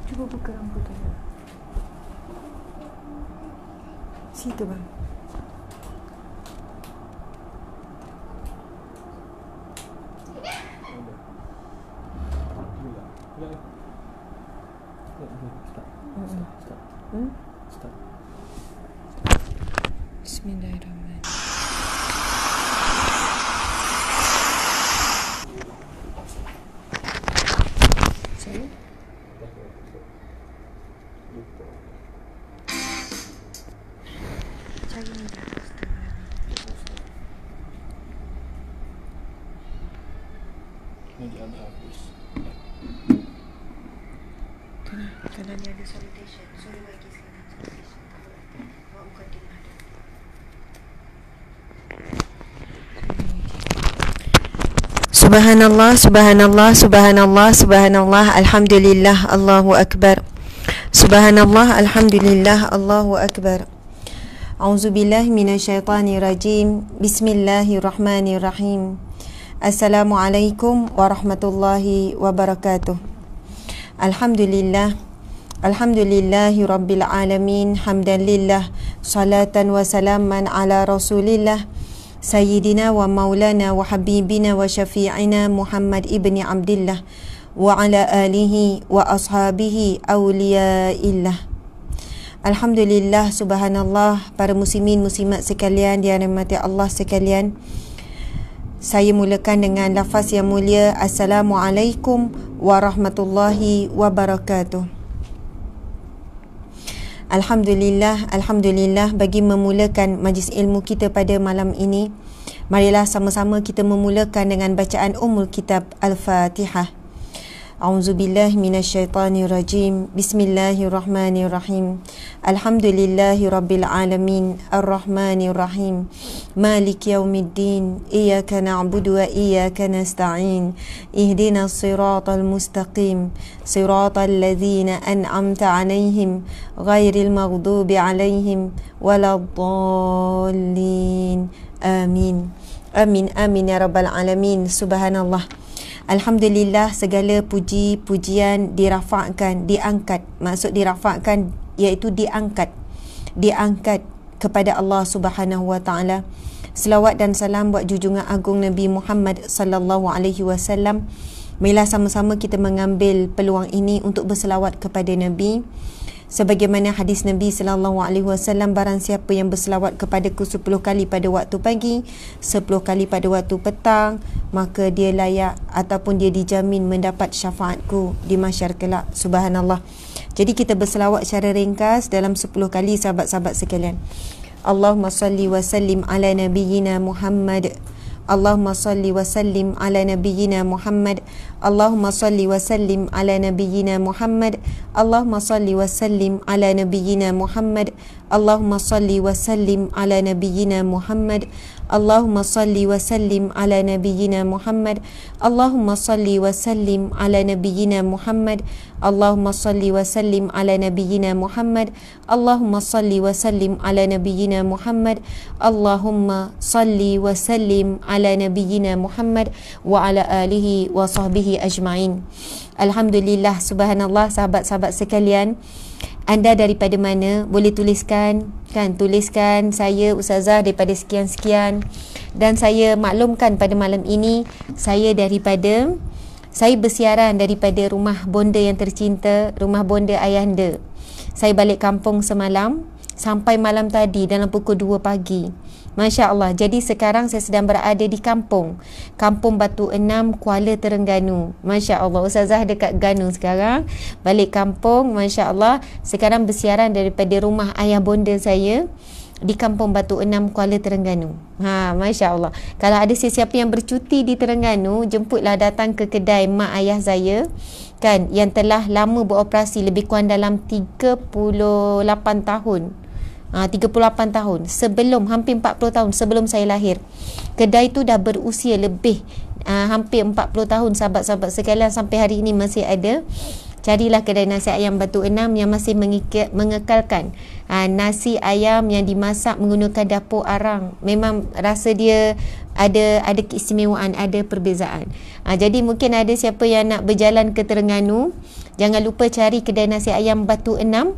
Cuba buka rambutannya. Situ bang. Stop. Bismillahirrahmanirrahim. Sorry? Cari ni dah. Nanti ada habis. Kalau dia ada salutation, suruh bagi sekarang salutation. Awak bukan tim ada. Subhanallah, subhanallah, subhanallah, subhanallah, alhamdulillah, Allahu akbar. Subhanallah, alhamdulillah, Allahu akbar. A'udzubillahi minasyaitanirrajim. Bismillahirrahmanirrahim. Assalamualaikum warahmatullahi wabarakatuh. Alhamdulillah, alhamdulillahi rabbil alamin, hamdan lillah, salatan wa salaman ala rasulillah, sayyidina wa maulana wa habibina wa syafi'ina Muhammad ibni Abdillah wa ala alihi wa ashabihi awliyaillah. Alhamdulillah, subhanallah, para muslimin muslimat sekalian yang dirahmati Allah sekalian. Saya mulakan dengan lafaz yang mulia, Assalamualaikum warahmatullahi wabarakatuh. Alhamdulillah, alhamdulillah, bagi memulakan majlis ilmu kita pada malam ini, marilah sama-sama kita memulakan dengan bacaan Ummul Kitab Al-Fatihah. A'udzubillahi minasyaitanirrajim. Bismillahirrahmanirrahim. Alhamdulillahi rabbil alamin, arrahmanirrahim, maliki yaumiddin, iyyaka na'budu wa iyyaka nasta'in, ihdinas siratal mustaqim, siratal ladzina an'amta 'alaihim, ghairil maghdubi 'alaihim waladdallin. Amin. Amin amin ya rabbal alamin. Subhanallah. Alhamdulillah, segala puji-pujian dirafakkan, diangkat. Maksud dirafakkan iaitu diangkat kepada Allah Subhanahu wa taala. Selawat dan salam buat junjungan agung Nabi Muhammad sallallahu alaihi wasallam. Marilah sama-sama kita mengambil peluang ini untuk berselawat kepada Nabi. Sebagaimana hadis Nabi sallallahu alaihi wasallam, barang siapa yang berselawat kepadaku 10 kali pada waktu pagi, 10 kali pada waktu petang, maka dia layak ataupun dia dijamin mendapat syafaatku di mahsyar kelak. Subhanallah. Jadi kita berselawat secara ringkas dalam 10 kali, sahabat-sahabat sekalian. Allahumma salli wa sallim ala nabiyyina Muhammad. Allahumma salli wa sallim ala nabiyyina Muhammad. Allahumma salli wa sallim ala nabiyyina Muhammad. Allahumma salli wa sallim ala nabiyyina Muhammad. Allahumma salli wa sallim ala nabiyyina Muhammad. Allahumma salli wa sallim ala nabiyyina Muhammad. Allahumma salli wa sallim ala nabiyyina Muhammad. Allahumma salli wa sallim ala nabiyyina Muhammad. Allahumma salli wa sallim ala nabiyyina Muhammad. Allahumma salli wa sallim ala nabiyyina Muhammad wa ala alihi wa sahbihi ajma'in. Alhamdulillah, subhanallah, sahabat-sahabat sekalian. Anda daripada mana? Boleh tuliskan, kan? Tuliskan saya Ustazah daripada sekian-sekian. Dan saya maklumkan pada malam ini saya bersiaran daripada rumah bonda yang tercinta, rumah bonda ayahanda. Saya balik kampung semalam sampai malam tadi dalam pukul 2 pagi. Masya Allah. Jadi sekarang saya sedang berada di Kampung Batu Enam, Kuala Terengganu. Masya Allah. Ustazah dekat Ganu sekarang. Balik kampung. Masya Allah. Sekarang bersiaran daripada rumah ayah bonda saya di Kampung Batu Enam, Kuala Terengganu. Masya Allah. Kalau ada sesiapa yang bercuti di Terengganu, jemputlah datang ke kedai mak ayah saya, kan, yang telah lama beroperasi, lebih kurang dalam 38 tahun. 38 tahun sebelum, hampir 40 tahun sebelum saya lahir. Kedai tu dah berusia lebih hampir 40 tahun, sahabat-sahabat sekalian, sampai hari ini masih ada. Carilah kedai nasi ayam Batu Enam yang masih mengekalkan nasi ayam yang dimasak menggunakan dapur arang. Memang rasa dia ada keistimewaan, ada perbezaan. Jadi mungkin ada siapa yang nak berjalan ke Terengganu, Jangan lupa cari kedai nasi ayam Batu Enam,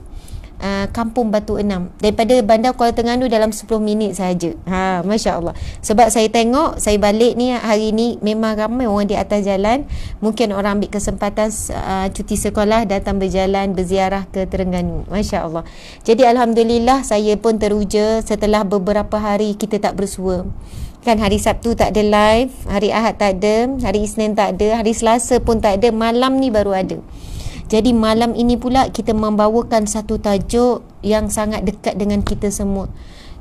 Kampung Batu Enam. Daripada Bandar Kuala Terengganu dalam 10 minit saja. Masya Allah. Sebab saya tengok, saya balik ni hari ni memang ramai orang di atas jalan. Mungkin orang ambil kesempatan cuti sekolah, datang berjalan, berziarah ke Terengganu. Masya Allah. Jadi Alhamdulillah, saya pun teruja setelah beberapa hari kita tak bersua. Kan hari Sabtu tak ada live, hari Ahad tak ada, hari Isnin tak ada, hari Selasa pun tak ada, malam ni baru ada. Jadi malam ini pula kita membawakan satu tajuk yang sangat dekat dengan kita semua,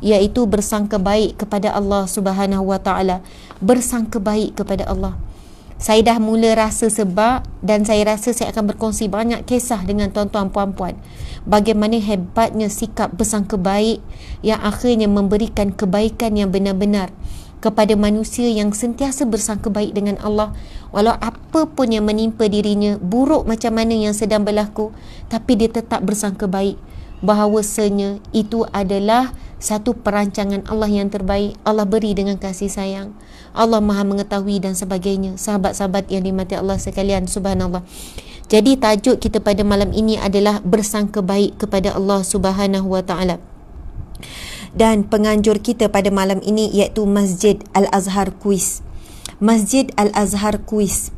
iaitu bersangka baik kepada Allah Subhanahu Wa Taala. Bersangka baik kepada Allah. Saya dah mula rasa sebab, dan saya rasa saya akan berkongsi banyak kisah dengan tuan-tuan puan-puan. Bagaimana hebatnya sikap bersangka baik yang akhirnya memberikan kebaikan yang benar-benar kepada manusia yang sentiasa bersangka baik dengan Allah. Walau apa pun yang menimpa dirinya, buruk macam mana yang sedang berlaku, tapi dia tetap bersangka baik bahawasanya itu adalah satu perancangan Allah yang terbaik. Allah beri dengan kasih sayang, Allah Maha mengetahui dan sebagainya. Sahabat-sahabat yang dimati Allah sekalian, subhanallah. Jadi tajuk kita pada malam ini adalah bersangka baik kepada Allah Subhanahu Wa Taala. Dan penganjur kita pada malam ini iaitu Masjid Al-Azhar Kuis. Masjid Al-Azhar Kuis.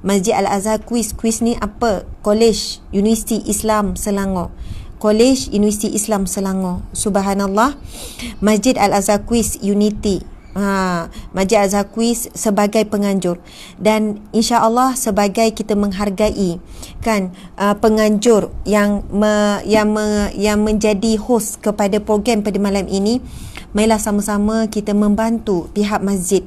Masjid Al-Azhar Kuis. Kuis ni apa? College Universiti Islam Selangor. College Universiti Islam Selangor. Subhanallah. Masjid Al-Azhar Kuis Unity. Masjid Al-Azhar Kuis sebagai penganjur, dan insya-Allah sebagai kita menghargai kan penganjur yang menjadi host kepada program pada malam ini. Marilah sama-sama kita membantu pihak masjid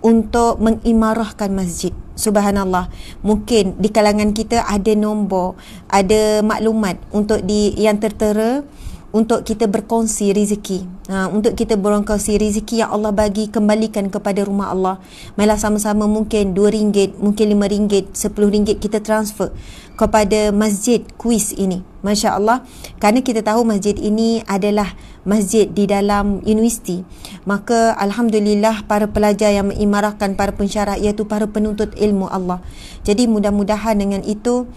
untuk mengimarahkan masjid. Subhanallah. Mungkin di kalangan kita ada nombor, ada maklumat untuk yang tertera untuk kita berkongsi rezeki, untuk kita berkongsi rezeki yang Allah bagi, kembalikan kepada rumah Allah. Marilah sama-sama, mungkin RM2, mungkin RM5, RM10 kita transfer kepada Masjid Kuis ini. Masya Allah. Kerana kita tahu masjid ini adalah masjid di dalam universiti, maka Alhamdulillah para pelajar yang mengimarahkan, para pensyarah, iaitu para penuntut ilmu Allah. Jadi mudah-mudahan dengan itu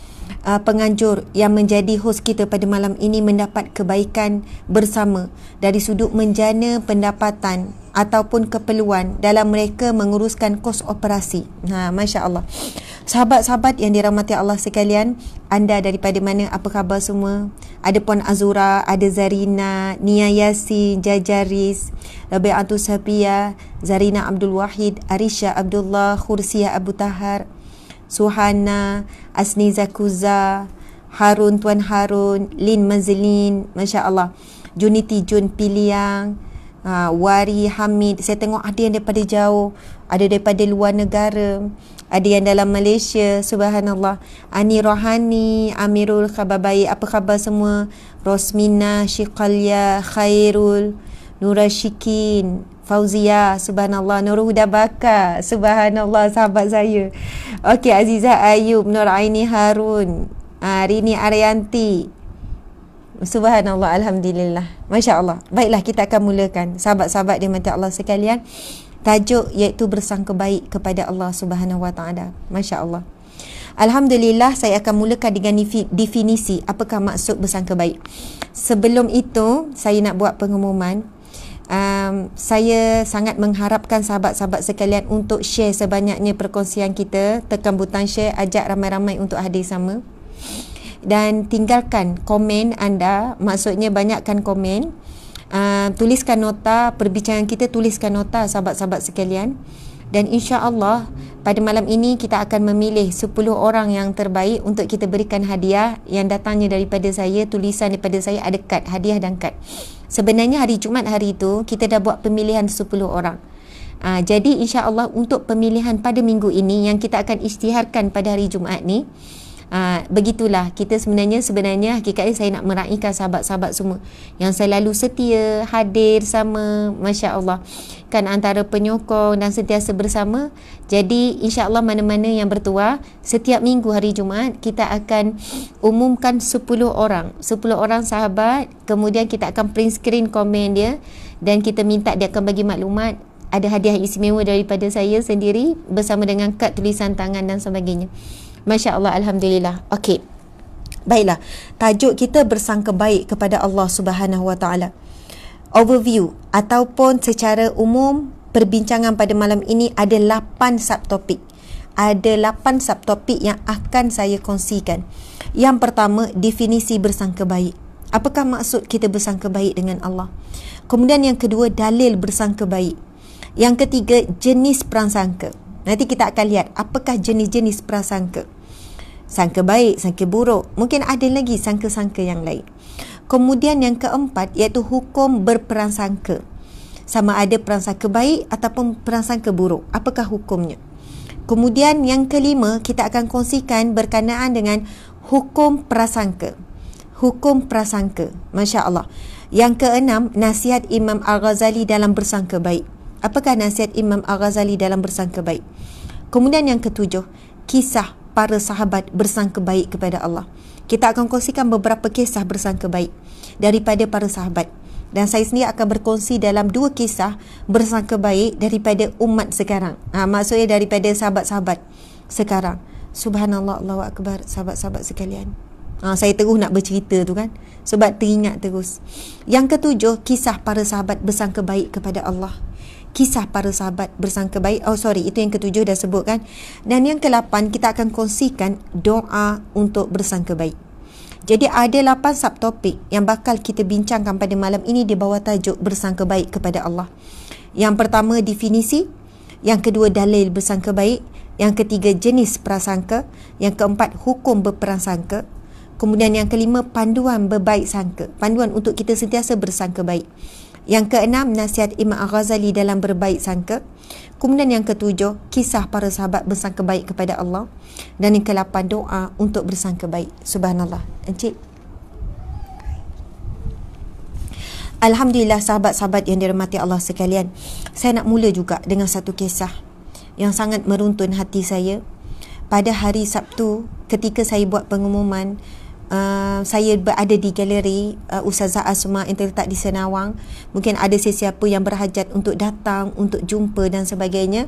penganjur yang menjadi host kita pada malam ini mendapat kebaikan bersama dari sudut menjana pendapatan ataupun keperluan dalam mereka menguruskan kos operasi. Masya Allah. Sahabat-sahabat yang dirahmati Allah sekalian, anda daripada mana, apa khabar semua? Ada Puan Azura, ada Zarina, Nia Yasin, Jajaris, Rabi'atul Sapia, Zarina Abdul Wahid, Arisha Abdullah, Khursia Abu Tahar, Suhana, Asni Zakuza, Harun, Tuan Harun, Lin Mazlin, Masya Allah, Juniti Jun Piliang, Wari Hamid. Saya tengok ada yang daripada jauh, ada daripada luar negara, ada yang dalam Malaysia. Subhanallah. Ani Rohani, Amirul, khabar baik, apa khabar semua? Rosmina, Syiqalia, Khairul, Nura Syikin, Fauzia, subhanallah, Nurul Huda Bakar, subhanallah, sahabat saya. Okey, Azizah Ayub, Nur Aini Harun, Rini Arianti, subhanallah, alhamdulillah, Masya Allah. Baiklah, kita akan mulakan, sahabat-sahabat dirahmati Allah sekalian. Tajuk iaitu bersangka baik kepada Allah Subhanahu Wa Taala. Masya Allah. Alhamdulillah, saya akan mulakan dengan definisi apakah maksud bersangka baik. Sebelum itu, saya nak buat pengumuman. Saya sangat mengharapkan sahabat-sahabat sekalian untuk share sebanyaknya perkongsian kita. Tekan butang share, ajak ramai-ramai untuk hadir sama. Dan tinggalkan komen anda, maksudnya banyakkan komen. Tuliskan nota perbincangan kita, tuliskan nota sahabat-sahabat sekalian. Dan insya-Allah pada malam ini kita akan memilih 10 orang yang terbaik untuk kita berikan hadiah yang datangnya daripada saya, tulisan daripada saya, ada kad, hadiah dan kad. Sebenarnya hari Jumaat hari itu kita dah buat pemilihan 10 orang. Jadi insya-Allah untuk pemilihan pada minggu ini yang kita akan isytiharkan pada hari Jumaat ni, begitulah kita sebenarnya hakikatnya saya nak meraihkan sahabat-sahabat semua yang selalu setia hadir sama, Masya Allah, kan, antara penyokong dan sentiasa bersama. Jadi insya-Allah mana-mana yang bertuah, setiap minggu hari Jumaat kita akan umumkan 10 orang sahabat. Kemudian kita akan print screen komen dia dan kita minta dia akan bagi maklumat. Ada hadiah istimewa daripada saya sendiri bersama dengan kad tulisan tangan dan sebagainya. Masya Allah, alhamdulillah. Okey. Baiklah, tajuk kita bersangka baik kepada Allah Subhanahu Wa Taala. Overview ataupun secara umum perbincangan pada malam ini ada 8 subtopik. Ada 8 subtopik yang akan saya kongsikan. Yang pertama, definisi bersangka baik. Apakah maksud kita bersangka baik dengan Allah? Kemudian yang kedua, dalil bersangka baik. Yang ketiga, jenis prasangka. Nanti kita akan lihat apakah jenis-jenis prasangka. Sangka baik, sangka buruk. Mungkin ada lagi sangka-sangka yang lain. Kemudian yang keempat iaitu hukum berprasangka. Sama ada prasangka baik ataupun prasangka buruk. Apakah hukumnya? Kemudian yang kelima kita akan kongsikan berkenaan dengan hukum prasangka. Hukum prasangka. Masya Allah. Yang keenam, nasihat Imam Al-Ghazali dalam bersangka baik. Apakah nasihat Imam Al-Ghazali dalam bersangka baik? Kemudian yang ketujuh, kisah para sahabat bersangka baik kepada Allah. Kita akan kongsikan beberapa kisah bersangka baik daripada para sahabat. Dan saya sendiri akan berkongsi dalam 2 kisah bersangka baik daripada umat sekarang. Maksudnya daripada sahabat-sahabat sekarang. Subhanallah, Allahu Akbar, sahabat-sahabat sekalian. Saya terus nak bercerita tu kan, sebab teringat terus. Yang ketujuh, kisah para sahabat bersangka baik kepada Allah. Kisah para sahabat bersangka baik. Itu yang ketujuh dah sebut kan. Dan yang ke-8 kita akan kongsikan doa untuk bersangka baik. Jadi ada 8 subtopik yang bakal kita bincangkan pada malam ini di bawah tajuk bersangka baik kepada Allah. Yang pertama, definisi. Yang kedua, dalil bersangka baik. Yang ketiga, jenis prasangka. Yang keempat, hukum berprasangka. Kemudian yang kelima, panduan berbaik sangka. Panduan untuk kita sentiasa bersangka baik. Yang keenam, nasihat Imam Al-Ghazali dalam berbaik sangka. Kemudian yang ketujuh, kisah para sahabat bersangka baik kepada Allah. Dan yang ke-8, doa untuk bersangka baik. Subhanallah. Encik. Alhamdulillah sahabat-sahabat yang dirahmati Allah sekalian. Saya nak mula juga dengan satu kisah yang sangat meruntun hati saya. Pada hari Sabtu ketika saya buat pengumuman, saya berada di galeri Ustazah Asma yang terletak di Senawang. Mungkin ada sesiapa yang berhajat untuk datang, untuk jumpa dan sebagainya.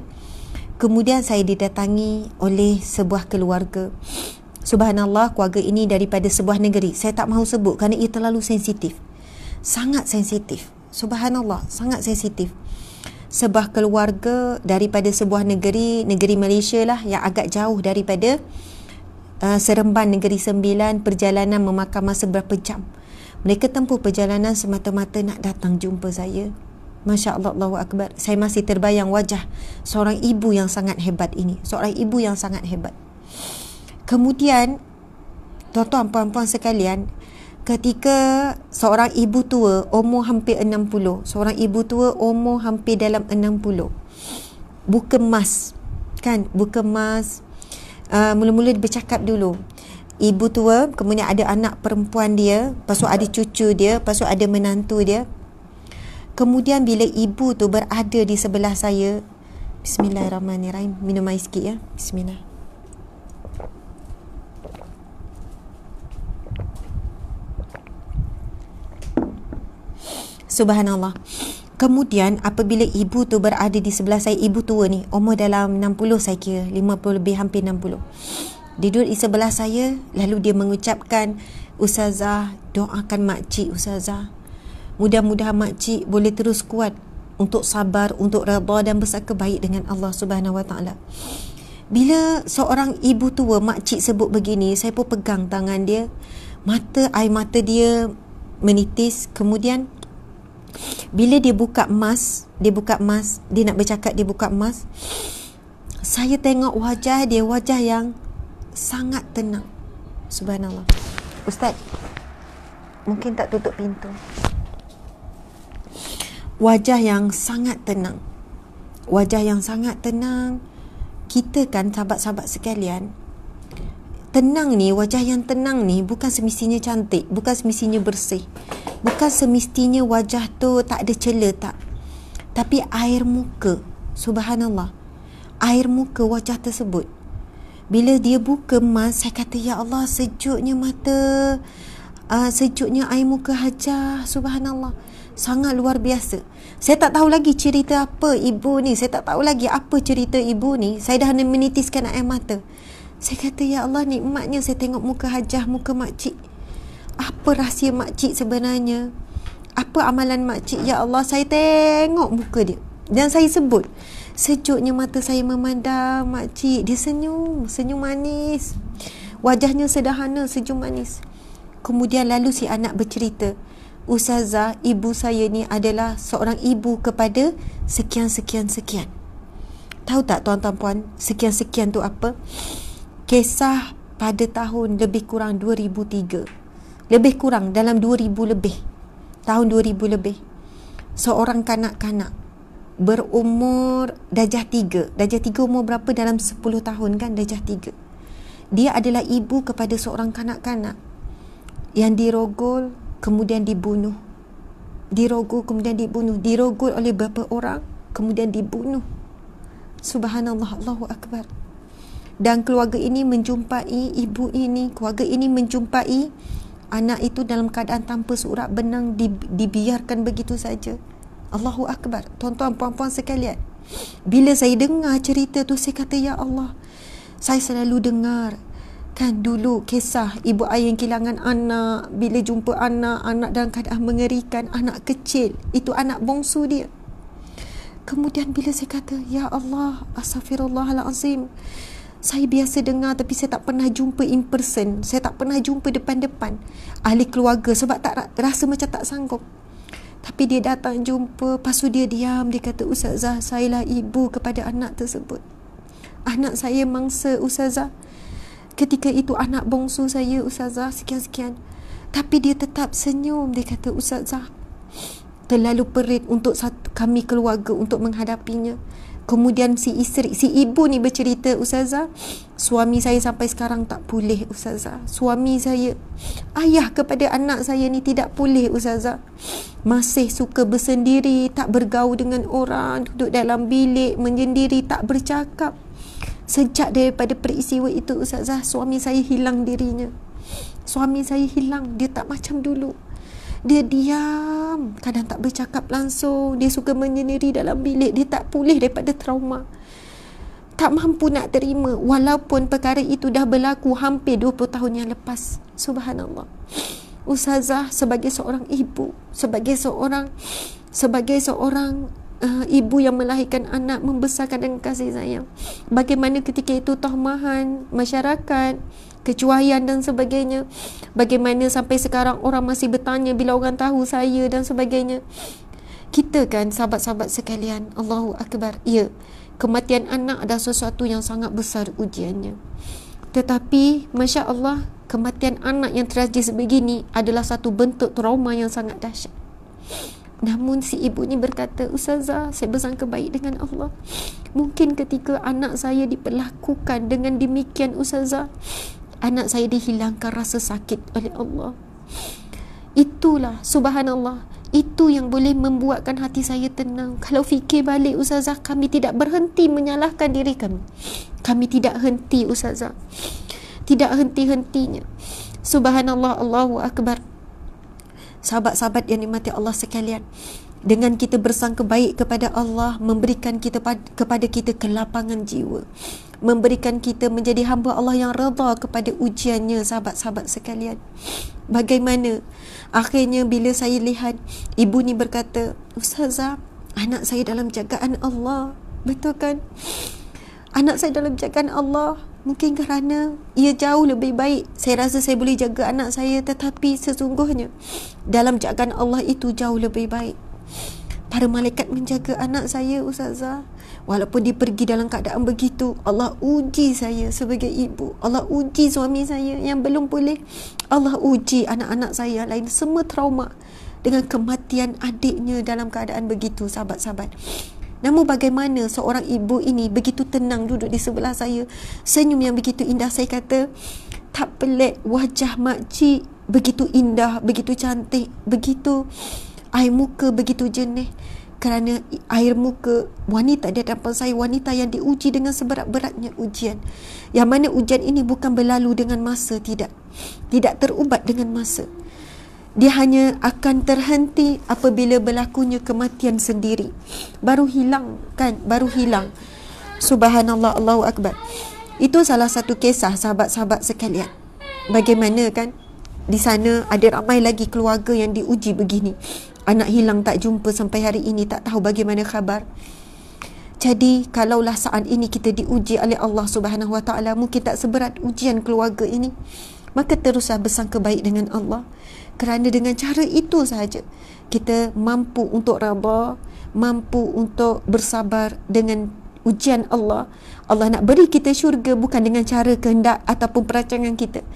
Kemudian saya didatangi oleh sebuah keluarga. Subhanallah, keluarga ini daripada sebuah negeri. Saya tak mahu sebut kerana ia terlalu sensitif. Sangat sensitif. Subhanallah, sangat sensitif. Sebuah keluarga daripada sebuah negeri Malaysia lah, yang agak jauh daripada Seremban Negeri Sembilan. Perjalanan memakan masa berapa jam. Mereka tempuh perjalanan semata-mata nak datang jumpa saya. Masya Allah, Allahu Akbar. Saya masih terbayang wajah seorang ibu yang sangat hebat ini. Seorang ibu yang sangat hebat. Kemudian, tuan-tuan, puan-puan sekalian, ketika seorang ibu tua umur hampir 60, seorang ibu tua umur hampir dalam 60, buka mas, kan, buka mas. Mula-mula dia bercakap dulu. Ibu tua, kemudian ada anak perempuan dia, lepas tu ada cucu dia, lepas tu ada menantu dia. Kemudian bila ibu tu berada di sebelah saya, Bismillahirrahmanirrahim, minum air sikit ya. Bismillah. Subhanallah. Kemudian apabila ibu tu berada di sebelah saya, ibu tua ni umur dalam 60 saya kira, 50 lebih, hampir 60. Dia duduk di sebelah saya, lalu dia mengucapkan, Ustazah, doakan makcik Ustazah. Mudah-mudahan makcik boleh terus kuat untuk sabar, untuk redha dan bersangka baik dengan Allah Subhanahu Wa Taala. Bila seorang ibu tua, makcik sebut begini, saya pun pegang tangan dia. Air mata dia menitis. Kemudian bila dia buka emas, dia nak bercakap, dia buka emas. Saya tengok wajah dia, wajah yang sangat tenang. Subhanallah. Ustaz, mungkin tak tutup pintu. Wajah yang sangat tenang. Wajah yang sangat tenang. Kita kan sahabat-sahabat sekalian, tenang ni, wajah yang tenang ni bukan semestinya cantik, bukan semestinya bersih, bukan semestinya wajah tu tak ada celah, tak. Tapi air muka, subhanallah, air muka wajah tersebut, bila dia buka emas, saya kata, ya Allah, sejuknya mata, sejuknya air muka Hajah, subhanallah, sangat luar biasa. Saya tak tahu lagi cerita apa ibu ni, saya tak tahu lagi apa cerita ibu ni. Saya dah menitiskan air mata. Saya kata, ya Allah, nikmatnya saya tengok muka Hajah, muka makcik. Apa rahsia makcik sebenarnya? Apa amalan makcik? Ya Allah, saya tengok muka dia dan saya sebut, sejuknya mata saya memandang makcik. Dia senyum, senyum manis, wajahnya sederhana, senyum manis. Kemudian lalu si anak bercerita, Ustazah, ibu saya ni adalah seorang ibu kepada sekian-sekian-sekian. Tahu tak tuan-tuan puan, sekian-sekian tu apa? Kisah pada tahun lebih kurang 2003. Lebih kurang dalam 2000 lebih. Tahun 2000 lebih. Seorang kanak-kanak berumur darjah 3. Darjah 3 umur berapa? Dalam 10 tahun kan, darjah 3. Dia adalah ibu kepada seorang kanak-kanak yang dirogol kemudian dibunuh. Dirogol kemudian dibunuh. Dirogol oleh beberapa orang kemudian dibunuh. Subhanallah, Allahu Akbar. Dan keluarga ini menjumpai ibu ini, keluarga ini menjumpai anak itu dalam keadaan tanpa surat benang, dibiarkan begitu saja. Allahu Akbar. Tuan-tuan, puan-puan sekalian, bila saya dengar cerita tu, saya kata, ya Allah, saya selalu dengar kan dulu kisah ibu ayah yang kehilangan anak. Bila jumpa anak dalam keadaan mengerikan, anak kecil, itu anak bongsu dia. Kemudian bila saya kata, ya Allah, astaghfirullahalazim, saya biasa dengar tapi saya tak pernah jumpa in person. Saya tak pernah jumpa depan-depan ahli keluarga sebab tak rasa macam tak sanggup. Tapi dia datang jumpa, lepas tu dia diam. Dia kata, Ustazah, sayalah ibu kepada anak tersebut. Anak saya mangsa, Ustazah. Ketika itu anak bongsu saya, Ustazah, sekian-sekian. Tapi dia tetap senyum. Dia kata, Ustazah, terlalu perit untuk kami keluarga untuk menghadapinya. Kemudian si ibu ni bercerita, Ustazah, suami saya sampai sekarang tak pulih, Ustazah. Suami saya, ayah kepada anak saya ni tidak pulih, Ustazah. Masih suka bersendiri, tak bergaul dengan orang, duduk dalam bilik menyendiri, tak bercakap. Sejak daripada peristiwa itu, Ustazah, suami saya hilang dirinya. Suami saya hilang, dia tak macam dulu. Dia diam, kadang tak bercakap langsung. Dia suka menyendiri dalam bilik. Dia tak pulih daripada trauma. Tak mampu nak terima, walaupun perkara itu dah berlaku hampir 20 tahun yang lepas. Subhanallah. Ustazah, sebagai seorang ibu, sebagai seorang ibu yang melahirkan anak, membesarkan dengan kasih sayang, bagaimana ketika itu tohmahan masyarakat, kecuaian dan sebagainya, bagaimana sampai sekarang orang masih bertanya bila orang tahu saya dan sebagainya. Kita kan, sahabat-sahabat sekalian, Allahu Akbar, ya, kematian anak adalah sesuatu yang sangat besar ujiannya. Tetapi Masya Allah, kematian anak yang tragis begini adalah satu bentuk trauma yang sangat dahsyat. Namun si ibu ni berkata, Ustazah, saya bersangka baik dengan Allah. Mungkin ketika anak saya diperlakukan dengan demikian, Ustazah, anak saya dihilangkan rasa sakit oleh Allah. Itulah, subhanallah, itu yang boleh membuatkan hati saya tenang. Kalau fikir balik, Ustazah, kami tidak berhenti menyalahkan diri kami. Kami tidak henti, Ustazah. Tidak henti-hentinya. Subhanallah, Allahu Akbar. Sahabat-sahabat yang dimati Allah sekalian, dengan kita bersangka baik kepada Allah, memberikan kita kepada kita kelapangan jiwa, memberikan kita menjadi hamba Allah yang redha kepada ujiannya. Sahabat-sahabat sekalian, bagaimana akhirnya bila saya lihat ibu ni berkata, Ustazah, anak saya dalam jagaan Allah. Betul kan? Anak saya dalam jagaan Allah. Mungkin kerana ia jauh lebih baik, saya rasa saya boleh jaga anak saya, tetapi sesungguhnya dalam jagaan Allah itu jauh lebih baik. Para malaikat menjaga anak saya, Ustazah. Walaupun dia pergi dalam keadaan begitu, Allah uji saya sebagai ibu. Allah uji suami saya yang belum pulih. Allah uji anak-anak saya lain, semua trauma dengan kematian adiknya dalam keadaan begitu, sahabat-sahabat. Namun bagaimana seorang ibu ini begitu tenang duduk di sebelah saya, senyum yang begitu indah. Saya kata, tak pelik, wajah makcik begitu indah, begitu cantik, begitu air muka begitu jernih. Kerana air muka wanita di hadapan saya, wanita yang diuji dengan seberat-beratnya ujian, yang mana ujian ini bukan berlalu dengan masa, tidak terubat dengan masa. Dia hanya akan terhenti apabila berlakunya kematian sendiri. Baru hilang kan? Baru hilang. Subhanallah, Allahu Akbar. Itu salah satu kisah sahabat-sahabat sekalian. Bagaimana kan di sana ada ramai lagi keluarga yang diuji begini. Anak hilang tak jumpa sampai hari ini, tak tahu bagaimana khabar. Jadi kalaulah saat ini kita diuji oleh Allah Subhanahu Wa Taala, mungkin tak seberat ujian keluarga ini, maka teruslah bersangka baik dengan Allah. Kerana dengan cara itu sahaja kita mampu untuk redha, mampu untuk bersabar dengan ujian Allah. Allah nak beri kita syurga bukan dengan cara kehendak ataupun perancangan kita,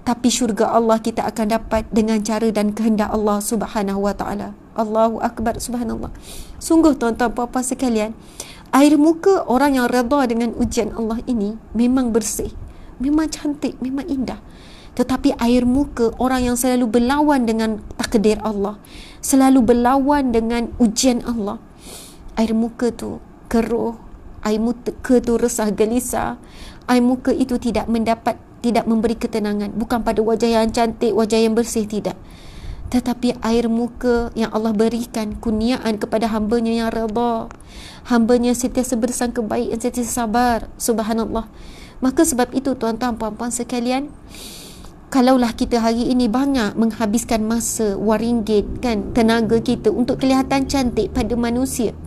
tapi syurga Allah kita akan dapat dengan cara dan kehendak Allah Subhanahu Wa Taala. Allahu Akbar, subhanallah. Sungguh tuan-tuan puan-puan sekalian, air muka orang yang redha dengan ujian Allah ini memang bersih, memang cantik, memang indah. Tetapi air muka orang yang selalu berlawan dengan takdir Allah, selalu berlawan dengan ujian Allah, air muka tu keruh, air muka tu resah gelisah, air muka itu tidak memberi ketenangan. Bukan pada wajah yang cantik, wajah yang bersih, tidak. Tetapi air muka yang Allah berikan kurniaan kepada hambanya yang redha, hambanya sentiasa bersangka baik dan sentiasa sabar. Subhanallah. Maka sebab itu tuan-tuan puan-puan sekalian, kalaulah kita hari ini banyak menghabiskan masa, wang ringgit kan, tenaga kita untuk kelihatan cantik pada manusia,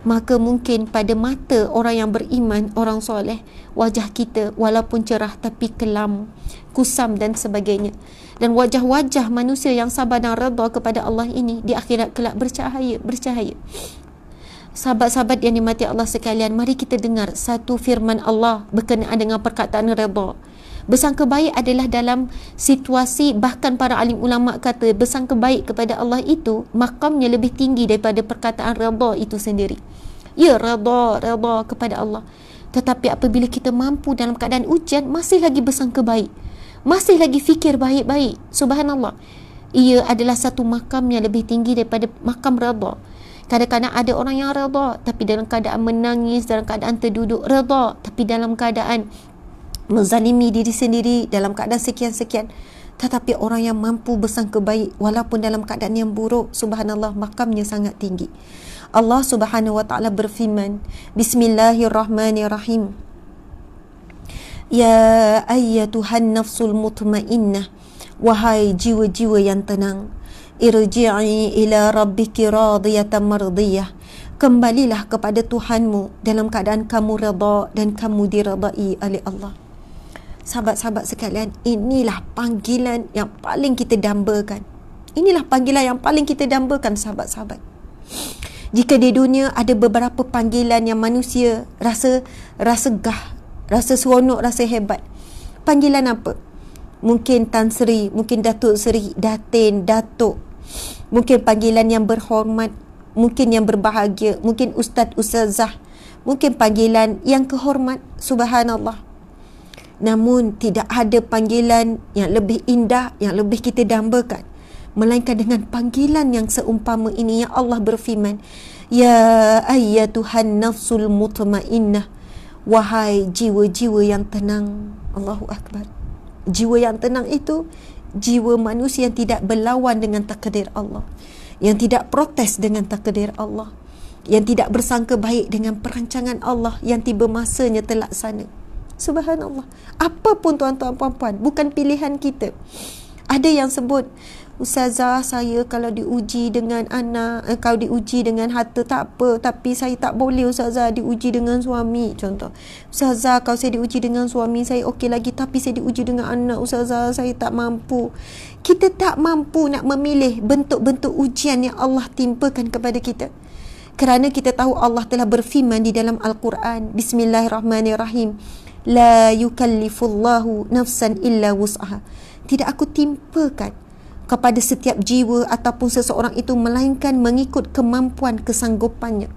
maka mungkin pada mata orang yang beriman, orang soleh, wajah kita walaupun cerah tapi kelam, kusam dan sebagainya. Dan wajah-wajah manusia yang sabar dan redha kepada Allah ini di akhirat kelak bercahaya. Sahabat-sahabat yang dimati Allah sekalian, mari kita dengar satu firman Allah berkenaan dengan perkataan redha. Bersangka baik adalah dalam situasi, bahkan para alim ulama kata bersangka baik kepada Allah itu makamnya lebih tinggi daripada perkataan redha itu sendiri. Ya, redha kepada Allah. Tetapi apabila kita mampu dalam keadaan ujian, masih lagi bersangka baik, masih lagi fikir baik-baik, subhanallah, ia adalah satu makam yang lebih tinggi daripada makam redha. Kadang-kadang ada orang yang redha tapi dalam keadaan menangis, dalam keadaan terduduk, redha tapi dalam keadaan menzalimi diri sendiri, dalam keadaan sekian-sekian. Tetapi orang yang mampu bersangka baik walaupun dalam keadaan yang buruk, subhanallah, makamnya sangat tinggi. Allah Subhanahu Wa Taala berfirman, Bismillahirrahmanirrahim. Ya ayyatuhan nafsul mutmainnah, wahai jiwa-jiwa yang tenang, irji'i ila rabbiki radiyatan mardiyah, kembalilah kepada Tuhanmu dalam keadaan kamu redha dan kamu diredai oleh Allah. Sahabat-sahabat sekalian, inilah panggilan yang paling kita dambakan. Inilah panggilan yang paling kita dambakan, sahabat-sahabat. Jika di dunia ada beberapa panggilan yang manusia rasa gah, rasa seronok, rasa hebat. Panggilan apa? Mungkin Tan Sri, mungkin Datuk Seri, Datin, Datuk. Mungkin panggilan yang berhormat, mungkin yang berbahagia, mungkin Ustaz, Ustazah. Mungkin panggilan yang kehormat, subhanallah. Namun tidak ada panggilan yang lebih indah, yang lebih kita dambakan, melainkan dengan panggilan yang seumpama ini yang Allah berfirman, Ya ayyatuhan nafsul mutmainnah, wahai jiwa-jiwa yang tenang. Allahu Akbar. Jiwa yang tenang itu jiwa manusia yang tidak berlawan dengan takdir Allah, yang tidak protes dengan takdir Allah, yang tidak bersangka baik dengan perancangan Allah yang tiba masanya terlaksana. Subhanallah. Apapun tuan-tuan puan-puan, bukan pilihan kita. Ada yang sebut, Ustazah, saya kalau diuji dengan anak, kalau diuji dengan harta tak apa, tapi saya tak boleh Ustazah diuji dengan suami. Contoh, Ustazah, kalau saya diuji dengan suami saya okey lagi, tapi saya diuji dengan anak, Ustazah, saya tak mampu. Kita tak mampu nak memilih bentuk-bentuk ujian yang Allah timpakan kepada kita. Kerana kita tahu Allah telah berfirman di dalam Al-Quran, Bismillahirrahmanirrahim, La yukallifullahu nafsan illa wus'aha. Tidak aku timpakan kepada setiap jiwa ataupun seseorang itu melainkan mengikut kemampuan kesanggupannya.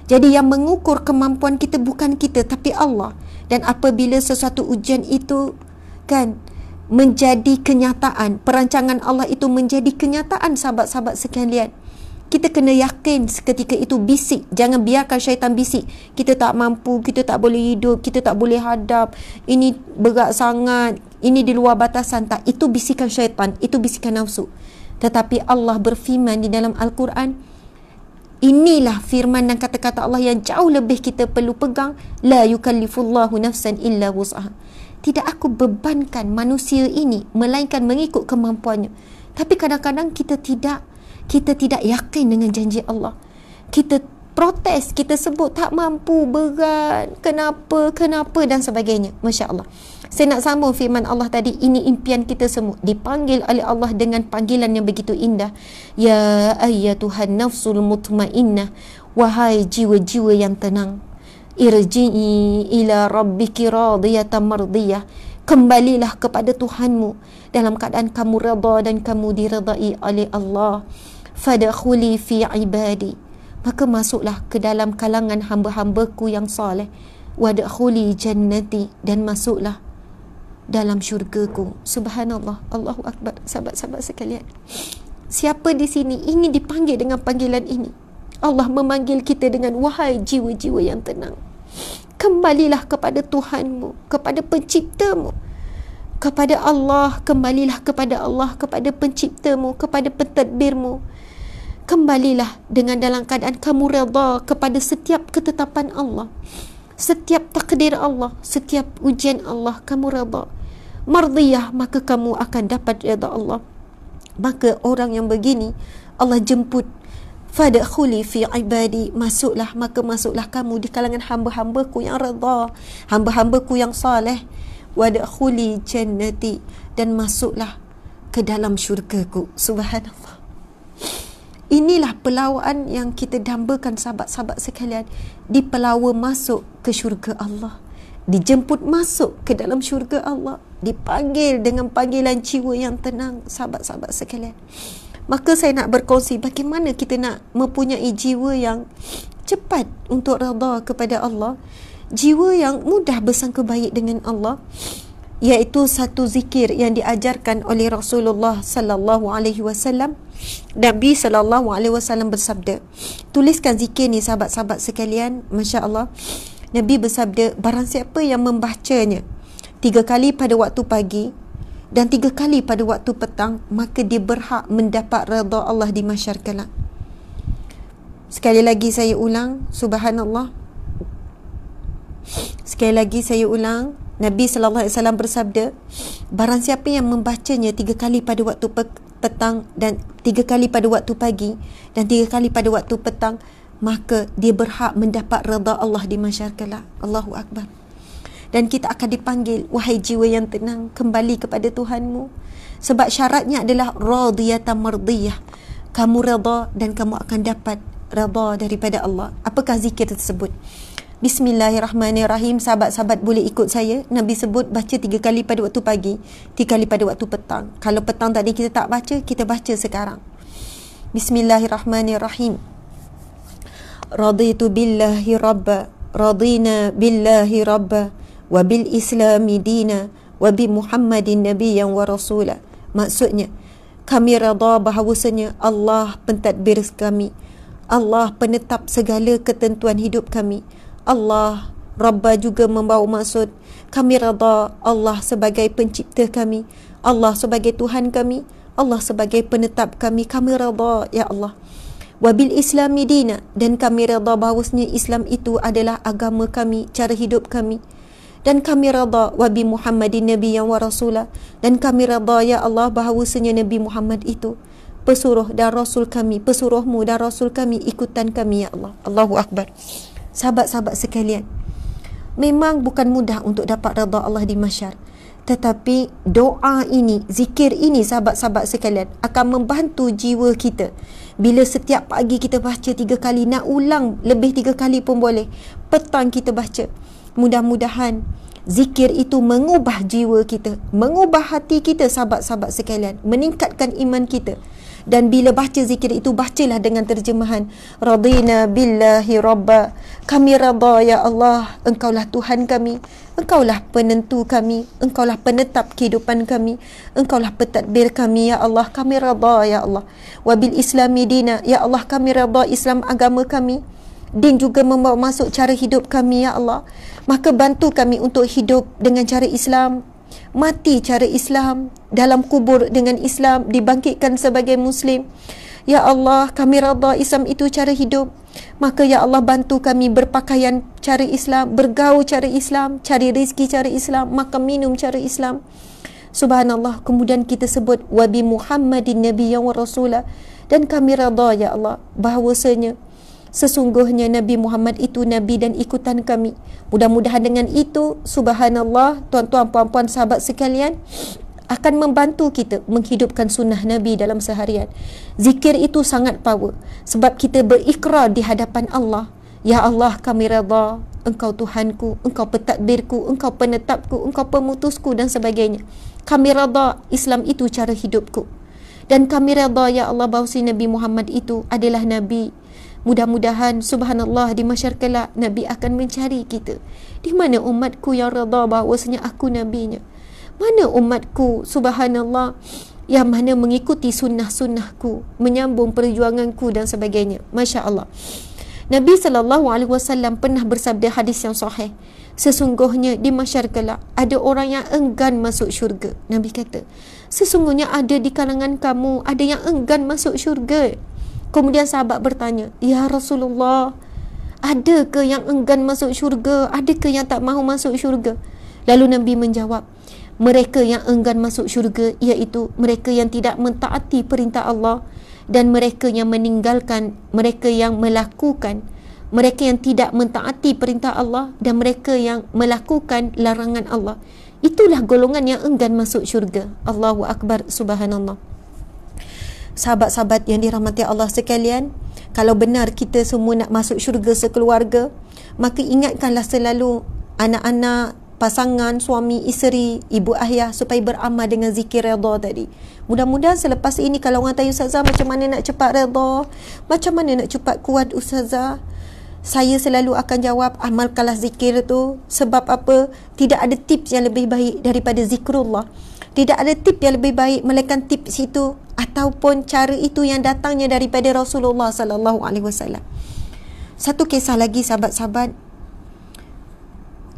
Jadi yang mengukur kemampuan kita bukan kita tapi Allah. Dan apabila sesuatu ujian itu kan menjadi kenyataan, perancangan Allah itu menjadi kenyataan, sahabat-sahabat sekalian, kita kena yakin seketika itu bisik. Jangan biarkan syaitan bisik, kita tak mampu, kita tak boleh hidup, kita tak boleh hadap, ini berat sangat, ini di luar batasan. Tak, itu bisikan syaitan, itu bisikan nafsu. Tetapi Allah berfirman di dalam Al-Quran, Inilah firman dan kata-kata Allah yang jauh lebih kita perlu pegang. La yukallifullahu nafsan illa wus'aha. Tidak aku bebankan manusia ini melainkan mengikut kemampuannya. Tapi kadang-kadang kita tidak yakin dengan janji Allah. Kita protes, kita sebut tak mampu, berat, kenapa dan sebagainya. Masya Allah. Saya nak sambung firman Allah tadi. Ini impian kita semua, dipanggil oleh Allah dengan panggilan yang begitu indah. Ya ayyatuhan nafsul mutmainnah, wahai jiwa-jiwa yang tenang, irji'i ila rabbiki radiyatan mardiyah. Kembalilah kepada Tuhanmu dalam keadaan kamu redha dan kamu diredai oleh Allah. Fadkhuli fi ibadi, maka masuklah ke dalam kalangan hamba-hambaku yang soleh. Wadkhuli jannati, dan masuklah dalam syurgaku. Subhanallah, Allahu Akbar. Sahabat-sahabat sekalian, siapa di sini ingin dipanggil dengan panggilan ini? Allah memanggil kita dengan wahai jiwa-jiwa yang tenang, kembalilah kepada Tuhanmu, kepada penciptamu, kepada Allah. Kembalilah kepada Allah, kepada penciptamu, kepada pentadbirmu. Kembalilah dengan dalam keadaan kamu redha kepada setiap ketetapan Allah, setiap takdir Allah, setiap ujian Allah, kamu redha. Mardiyah, maka kamu akan dapat redha Allah. Maka orang yang begini Allah jemput. Fadkhuli fi ibadi, masuklah, maka masuklah kamu di kalangan hamba-hambaku yang redha, hamba-hambaku yang saleh. Wadkhuli jannati, dan masuklah ke dalam syurgaku. Subhanallah. Inilah pelawaan yang kita dambakan, sahabat-sahabat sekalian. Dipelawa masuk ke syurga Allah, dijemput masuk ke dalam syurga Allah, dipanggil dengan panggilan jiwa yang tenang, sahabat-sahabat sekalian. Maka saya nak berkongsi bagaimana kita nak mempunyai jiwa yang cepat untuk redha kepada Allah, jiwa yang mudah bersangka baik dengan Allah, iaitu satu zikir yang diajarkan oleh Rasulullah sallallahu alaihi wasallam. Nabi sallallahu alaihi wasallam bersabda, tuliskan zikir ni sahabat-sahabat sekalian, masya-Allah. Nabi bersabda, barang siapa yang membacanya 3 kali pada waktu pagi dan 3 kali pada waktu petang, maka dia berhak mendapat redha Allah di mahsyar kelak. Sekali lagi saya ulang, subhanallah. Sekali lagi saya ulang, Nabi sallallahu alaihi wasallam bersabda, barang siapa yang membacanya 3 kali pada waktu petang dan 3 kali pada waktu pagi dan 3 kali pada waktu petang, maka dia berhak mendapat redha Allah di mahsyar kelak. Allahu Akbar. Dan kita akan dipanggil, wahai jiwa yang tenang, kembali kepada Tuhanmu. Sebab syaratnya adalah radiyatan mardiyah. Kamu redha dan kamu akan dapat redha daripada Allah. Apakah zikir tersebut? Bismillahirrahmanirrahim. Sahabat-sahabat boleh ikut saya. Nabi sebut baca 3 kali pada waktu pagi, 3 kali pada waktu petang. Kalau petang tadi kita tak baca, kita baca sekarang. Bismillahirrahmanirrahim. Raditu billahi rabba, radina billahi rabba, wa bil islami dina, wa bi Muhammadin nabiyyan wa rasula. Maksudnya, kami redha bahawasanya Allah pentadbir kami, Allah penetap segala ketentuan hidup kami. Allah Rabba juga membawa maksud kami redha Allah sebagai pencipta kami, Allah sebagai Tuhan kami, Allah sebagai penetap kami. Kami redha ya Allah. Wabil islami dina, dan kami redha bahawasanya Islam itu adalah agama kami, cara hidup kami. Dan kami redha wabi Muhammadin nabiyyan wa rasula, dan kami redha ya Allah bahawasanya Nabi Muhammad itu pesuruh dan rasul kami, pesuruhmu dan rasul kami, ikutan kami ya Allah. Allahu Akbar. Sahabat-sahabat sekalian, memang bukan mudah untuk dapat redha Allah di mahsyar, tetapi doa ini, zikir ini sahabat-sahabat sekalian akan membantu jiwa kita. Bila setiap pagi kita baca 3 kali, nak ulang lebih 3 kali pun boleh, petang kita baca, mudah-mudahan zikir itu mengubah jiwa kita, mengubah hati kita sahabat-sahabat sekalian, meningkatkan iman kita. Dan bila baca zikir itu, bacalah dengan terjemahan radina billahi rabba, kami redha ya Allah, engkaulah Tuhan kami, engkaulah penentu kami, engkaulah penetap kehidupan kami, engkaulah pentadbir kami ya Allah, kami redha ya Allah. Wabil islami dina, ya Allah kami redha Islam agama kami, din juga membawa masuk cara hidup kami ya Allah, maka bantu kami untuk hidup dengan cara Islam, mati cara Islam, dalam kubur dengan Islam, dibangkitkan sebagai Muslim. Ya Allah, kami redha Islam itu cara hidup. Maka ya Allah, bantu kami berpakaian cara Islam, bergaul cara Islam, cari rezeki cara Islam, makan minum cara Islam. Subhanallah. Kemudian kita sebut wabi Muhammadin nabiyyan wa rasulah, dan kami redha ya Allah bahawasanya sesungguhnya Nabi Muhammad itu Nabi dan ikutan kami. Mudah-mudahan dengan itu, subhanallah, tuan-tuan, puan-puan, sahabat sekalian, akan membantu kita menghidupkan sunnah Nabi dalam seharian. Zikir itu sangat power, sebab kita berikrar di hadapan Allah. Ya Allah, kami redha Engkau Tuhanku, Engkau pentadbirku, Engkau penetapku, Engkau pemutusku dan sebagainya. Kami redha Islam itu cara hidupku. Dan kami redha ya Allah bahawa Nabi Muhammad itu adalah Nabi. Mudah-mudahan subhanallah di masyarakat kelak Nabi akan mencari kita. Di mana umatku yang redha bahawasanya aku nabinya? Mana umatku subhanallah yang mana mengikuti sunnah-sunnahku, menyambung perjuanganku dan sebagainya? Masya Allah. Nabi SAW pernah bersabda hadis yang sahih, sesungguhnya di masyarakat kelak ada orang yang enggan masuk syurga. Nabi kata, sesungguhnya ada di kalangan kamu ada yang enggan masuk syurga. Kemudian sahabat bertanya, ya Rasulullah, ada ke yang enggan masuk syurga? Ada ke yang tak mahu masuk syurga? Lalu Nabi menjawab, mereka yang enggan masuk syurga iaitu mereka yang tidak mentaati perintah Allah, dan mereka yang meninggalkan, mereka yang melakukan, mereka yang tidak mentaati perintah Allah, dan mereka yang melakukan larangan Allah. Itulah golongan yang enggan masuk syurga. Allahu Akbar, subhanallah. Sahabat-sahabat yang dirahmati Allah sekalian, kalau benar kita semua nak masuk syurga sekeluarga, maka ingatkanlah selalu anak-anak, pasangan, suami, isteri, ibu ayah supaya beramal dengan zikir redha tadi. Mudah-mudahan selepas ini kalau orang tanya, Ustazah, macam mana nak cepat redha? Macam mana nak cepat kuat, Ustazah? Saya selalu akan jawab, amalkanlah zikir tu. Sebab apa? Tidak ada tips yang lebih baik daripada zikrullah. Tidak ada tips yang lebih baik melainkan tips itu ataupun cara itu yang datangnya daripada Rasulullah sallallahu alaihi wasallam. Satu kisah lagi sahabat-sahabat.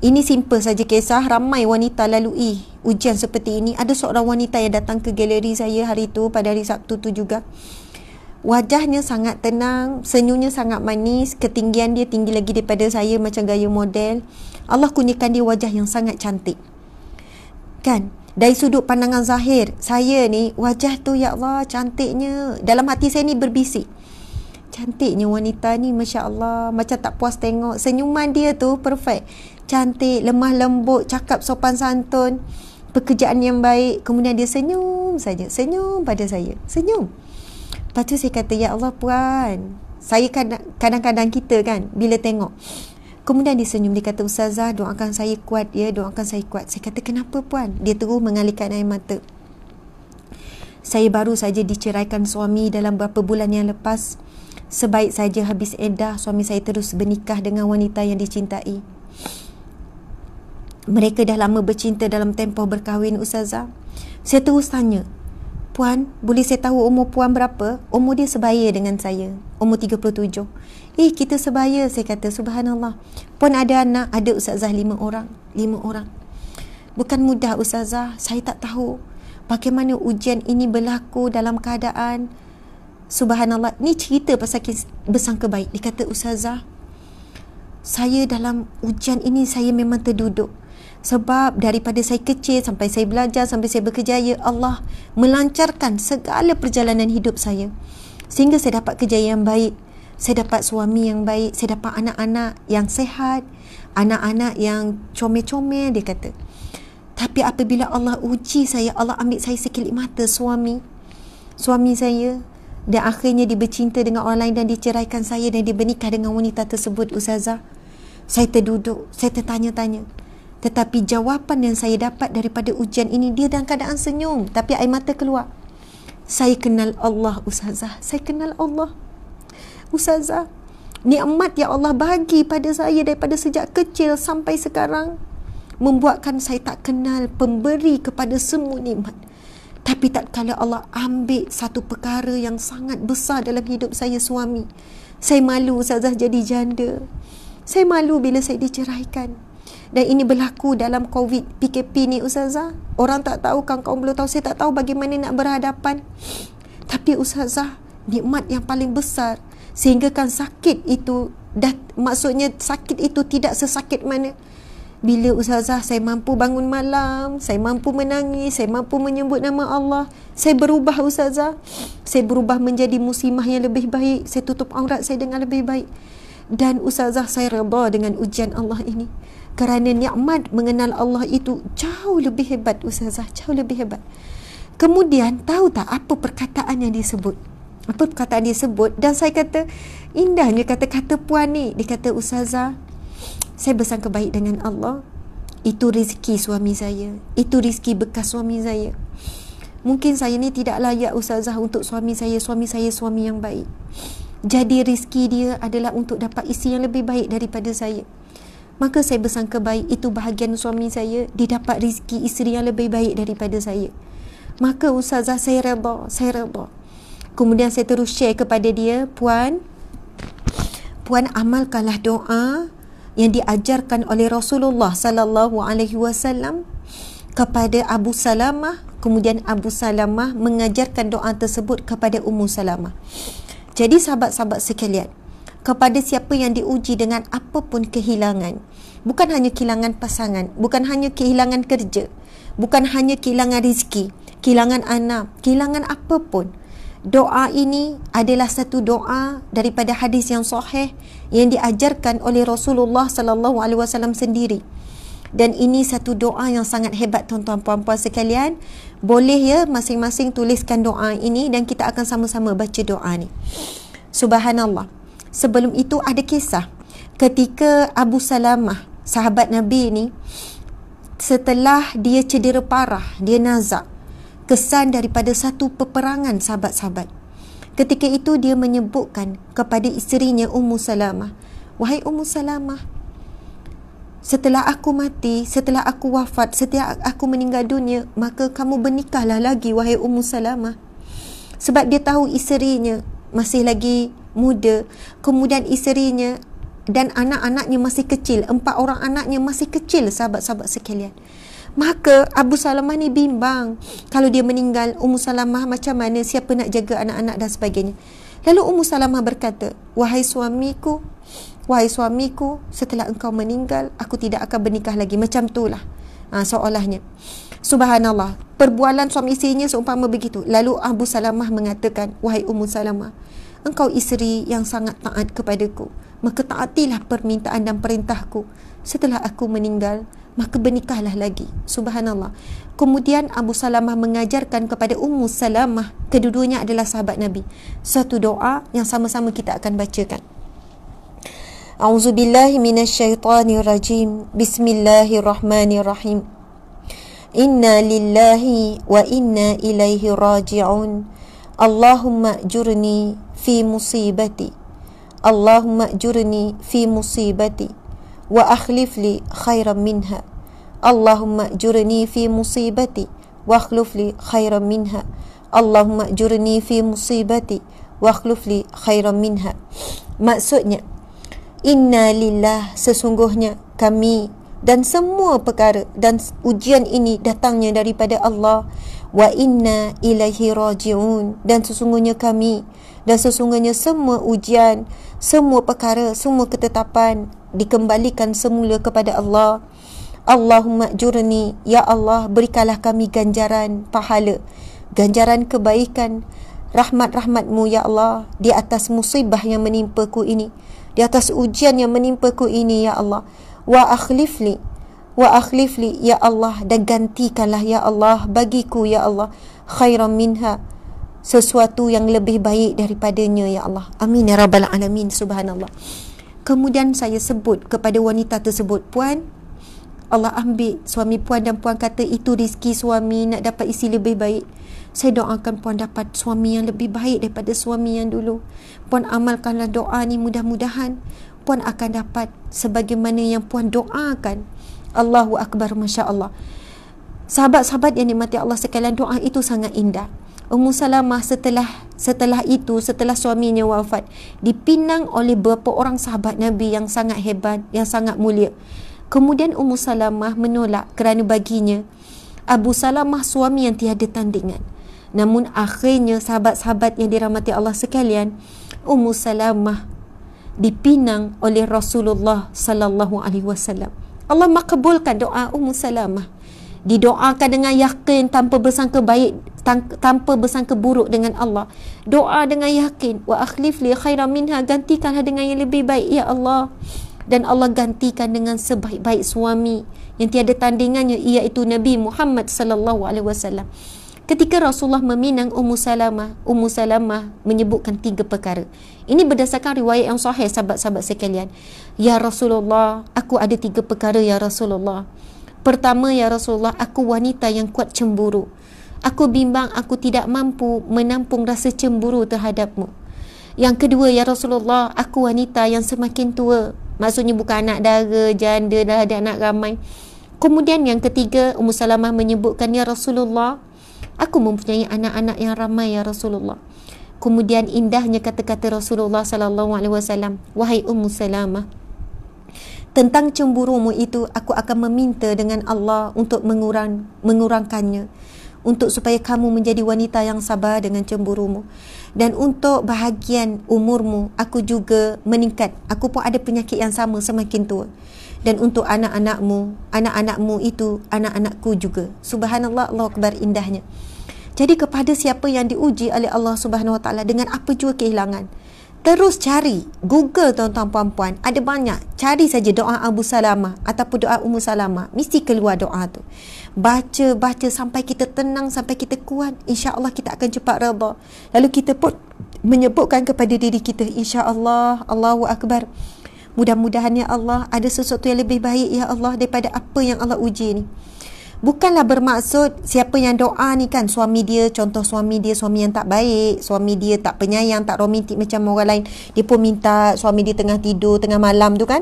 Ini simple saja kisah, ramai wanita lalui ujian seperti ini. Ada seorang wanita yang datang ke galeri saya hari itu, pada hari Sabtu tu juga. Wajahnya sangat tenang, senyumnya sangat manis, ketinggian dia tinggi lagi daripada saya, macam gaya model. Allah kurniakan dia wajah yang sangat cantik. Kan? Dari sudut pandangan zahir, saya ni wajah tu ya Allah cantiknya. Dalam hati saya ni berbisik, cantiknya wanita ni, Masya Allah. Macam tak puas tengok. Senyuman dia tu perfect, cantik, lemah lembut, cakap sopan santun, pekerjaan yang baik. Kemudian dia senyum saja, senyum pada saya, senyum. Lepas tu saya kata, ya Allah puan, saya kadang-kadang kita kan bila tengok, kemudian dia senyum, dia kata, Ustazah doakan saya kuat ya, doakan saya kuat. Saya kata, kenapa puan? Dia terus mengalirkan air mata. Saya baru saja diceraikan suami dalam beberapa bulan yang lepas. Sebaik saja habis iddah, suami saya terus bernikah dengan wanita yang dicintai. Mereka dah lama bercinta dalam tempoh berkahwin, Ustazah. Saya terus tanya, puan, boleh saya tahu umur puan berapa? Umur dia sebaya dengan saya, umur 37. Kita sebaya, saya kata. Subhanallah. Puan ada anak? Ada, Ustazah, 5 orang. 5 orang. Bukan mudah, Ustazah. Saya tak tahu bagaimana ujian ini berlaku dalam keadaan. Subhanallah. Ni cerita pasal bersangka baik. Dia kata, Ustazah, saya dalam ujian ini saya memang terduduk. Sebab daripada saya kecil sampai saya belajar, sampai saya berkejaya, Allah melancarkan segala perjalanan hidup saya. Sehingga saya dapat kerja yang baik, saya dapat suami yang baik, saya dapat anak-anak yang sehat, anak-anak yang comel-comel, dia kata. Tapi apabila Allah uji saya, Allah ambil saya sekelip mata suami saya, dan akhirnya dia bercinta dengan orang lain dan diceraikan saya, dan dia bernikah dengan wanita tersebut, Ustazah. Saya terduduk, saya tertanya-tanya. Tetapi jawapan yang saya dapat daripada ujian ini, dia dalam keadaan senyum tapi air mata keluar. Saya kenal Allah, Ustazah. Saya kenal Allah, Ustazah. Nikmat yang Allah bagi pada saya daripada sejak kecil sampai sekarang membuatkan saya tak kenal pemberi kepada semua nikmat. Tapi tak kala Allah ambil satu perkara yang sangat besar dalam hidup saya, suami. Saya malu, Ustazah, jadi janda. Saya malu bila saya diceraikan. Dan ini berlaku dalam COVID PKP ni, Ustazah. Orang tak tahu, kawan-kawan belum tahu. Saya tak tahu bagaimana nak berhadapan. Tapi Ustazah, nikmat yang paling besar, sehinggakan sakit itu maksudnya sakit itu tidak sesakit mana. Bila ustazah saya mampu bangun malam, saya mampu menangis, saya mampu menyebut nama Allah, saya berubah ustazah. Saya berubah menjadi muslimah yang lebih baik, saya tutup aurat saya dengan lebih baik. Dan ustazah, saya redha dengan ujian Allah ini. Kerana nikmat mengenal Allah itu jauh lebih hebat ustazah, jauh lebih hebat. Kemudian tahu tak apa perkataan yang disebut? Apa perkataan disebut? Dan saya kata, indahnya kata-kata puan ni. Dia kata, ustazah, saya bersangka baik dengan Allah. Itu rezeki suami saya. Itu rezeki bekas suami saya. Mungkin saya ni tidak layak ustazah untuk suami saya. Suami saya suami yang baik. Jadi rezeki dia adalah untuk dapat isteri yang lebih baik daripada saya. Maka saya bersangka baik, itu bahagian suami saya. Dia dapat rezeki isteri yang lebih baik daripada saya. Maka ustazah, saya redha, saya redha. Kemudian saya terus share kepada dia, puan amalkanlah doa yang diajarkan oleh Rasulullah sallallahu alaihi wasallam kepada Abu Salamah. Kemudian Abu Salamah mengajarkan doa tersebut kepada Ummu Salamah. Jadi sahabat-sahabat sekalian, kepada siapa yang diuji dengan apapun kehilangan, bukan hanya kehilangan pasangan, bukan hanya kehilangan kerja, bukan hanya kehilangan rezeki, kehilangan anak, kehilangan apapun, doa ini adalah satu doa daripada hadis yang sahih yang diajarkan oleh Rasulullah sallallahu alaihi wasallam sendiri. Dan ini satu doa yang sangat hebat tuan-tuan puan-puan sekalian. Boleh ya masing-masing tuliskan doa ini dan kita akan sama-sama baca doa ni. Subhanallah. Sebelum itu ada kisah ketika Abu Salamah, sahabat Nabi ni, setelah dia cedera parah, dia nazak, kesan daripada satu peperangan sahabat-sahabat. Ketika itu dia menyebutkan kepada isterinya Ummu Salamah, wahai Ummu Salamah, setelah aku mati, setelah aku wafat, setelah aku meninggal dunia, maka kamu bernikahlah lagi wahai Ummu Salamah. Sebab dia tahu isterinya masih lagi muda, kemudian isterinya dan anak-anaknya masih kecil, 4 orang anaknya masih kecil sahabat-sahabat sekalian. Maka Abu Salamah ni bimbang, kalau dia meninggal, Ummu Salamah macam mana, siapa nak jaga anak-anak dan sebagainya. Lalu Ummu Salamah berkata, wahai suamiku, setelah engkau meninggal, aku tidak akan bernikah lagi. Macam itulah seolahnya. Subhanallah, perbualan suami isterinya seumpama begitu. Lalu Abu Salamah mengatakan, wahai Ummu Salamah, engkau isteri yang sangat taat kepadaku, maka taatilah permintaan dan perintahku. Setelah aku meninggal, maka bernikahlah lagi. Subhanallah. Kemudian Abu Salamah mengajarkan kepada Ummu Salamah, kedua-duanya adalah sahabat Nabi, satu doa yang sama-sama kita akan bacakan. A'udzubillahi minasyaitonirrajim. Bismillahirrahmanirrahim. Inna lillahi wa inna ilaihi raji'un. Allahumma ajurni fi musibati. Allahumma ajurni fi musibati wa akhlif li khairan minha. Allahumma ajurni fi musibati wa akhlif li khairan minha. Allahumma ajurni fi musibati wa akhlif li khairan minha. Maksudnya, inna lillah, sesungguhnya kami dan semua perkara dan ujian ini datangnya daripada Allah. Wa inna ilaihi raji'un, dan sesungguhnya kami dan sesungguhnya semua ujian, semua perkara, semua ketetapan dikembalikan semula kepada Allah. Allahumma ajurni, ya Allah, berikanlah kami ganjaran pahala, ganjaran kebaikan, rahmat-rahmatmu ya Allah di atas musibah yang menimpaku ini, di atas ujian yang menimpaku ini ya Allah. Wa akhlifli, ya Allah, dan gantikanlah ya Allah bagiku ya Allah khairan minha, sesuatu yang lebih baik daripadanya ya Allah. Amin ya rabbal alamin. Subhanallah. Kemudian saya sebut kepada wanita tersebut, puan, Allah ambil suami puan dan puan kata itu rezeki suami nak dapat isteri lebih baik. Saya doakan puan dapat suami yang lebih baik daripada suami yang dulu. Puan amalkanlah doa ni, mudah-mudahan puan akan dapat sebagaimana yang puan doakan. Allahu Akbar, Masya Allah. Sahabat-sahabat yang dimati Allah sekalian, doa itu sangat indah. Ummu Salamah setelah itu, setelah suaminya wafat, dipinang oleh beberapa orang sahabat Nabi yang sangat hebat, yang sangat mulia. Kemudian Ummu Salamah menolak kerana baginya Abu Salamah suami yang tiada tandingan. Namun akhirnya sahabat-sahabat yang dirahmati Allah sekalian, Ummu Salamah dipinang oleh Rasulullah sallallahu alaihi wasallam. Allah makbulkan doa Ummu Salamah. Didoakan dengan yakin, tanpa bersangka baik, tanpa bersangka buruk dengan Allah. Doa dengan yakin, wa akhlif li khairan minha, gantikanlah dengan yang lebih baik ya Allah. Dan Allah gantikan dengan sebaik-baik suami yang tiada tandingannya, iaitu Nabi Muhammad sallallahu alaihi wasallam. Ketika Rasulullah meminang Ummu Salamah menyebutkan 3 perkara. Ini berdasarkan riwayat yang sahih, sahabat-sahabat sekalian. Ya Rasulullah, aku ada 3 perkara ya Rasulullah. Pertama, ya Rasulullah, aku wanita yang kuat cemburu. Aku bimbang aku tidak mampu menampung rasa cemburu terhadapmu. Yang kedua, ya Rasulullah, aku wanita yang semakin tua. Maksudnya bukan anak dara, janda, dah ada anak ramai. Kemudian yang ketiga, Ummu Salamah menyebutkan, ya Rasulullah, aku mempunyai anak-anak yang ramai ya Rasulullah. Kemudian indahnya kata-kata Rasulullah sallallahu alaihi wasallam, wahai Ummu Salamah, tentang cemburumu itu aku akan meminta dengan Allah untuk mengurangkannya, untuk supaya kamu menjadi wanita yang sabar dengan cemburumu. Dan untuk bahagian umurmu, aku juga meningkat. Aku pun ada penyakit yang sama, semakin tua. Dan untuk anak-anakmu itu anak-anakku juga. Subhanallah, Allahu Akbar, indahnya. Jadi kepada siapa yang diuji oleh Allah Subhanahu Wa Taala dengan apa jua kehilangan, terus cari, Google tuan-tuan puan-puan, ada banyak. Cari saja doa Abu Salamah ataupun doa Ummu Salamah, mesti keluar doa tu. Baca sampai kita tenang, sampai kita kuat, insya-Allah kita akan cepat redha. Lalu kita pun menyebutkan kepada diri kita, insya-Allah, Allahu Akbar, mudah-mudahan ya Allah ada sesuatu yang lebih baik ya Allah daripada apa yang Allah uji ni. Bukanlah bermaksud siapa yang doa ni kan, suami dia, contoh suami dia suami yang tak baik, suami dia tak penyayang, tak romantik macam orang lain, dia pun minta suami dia tengah tidur, tengah malam tu kan,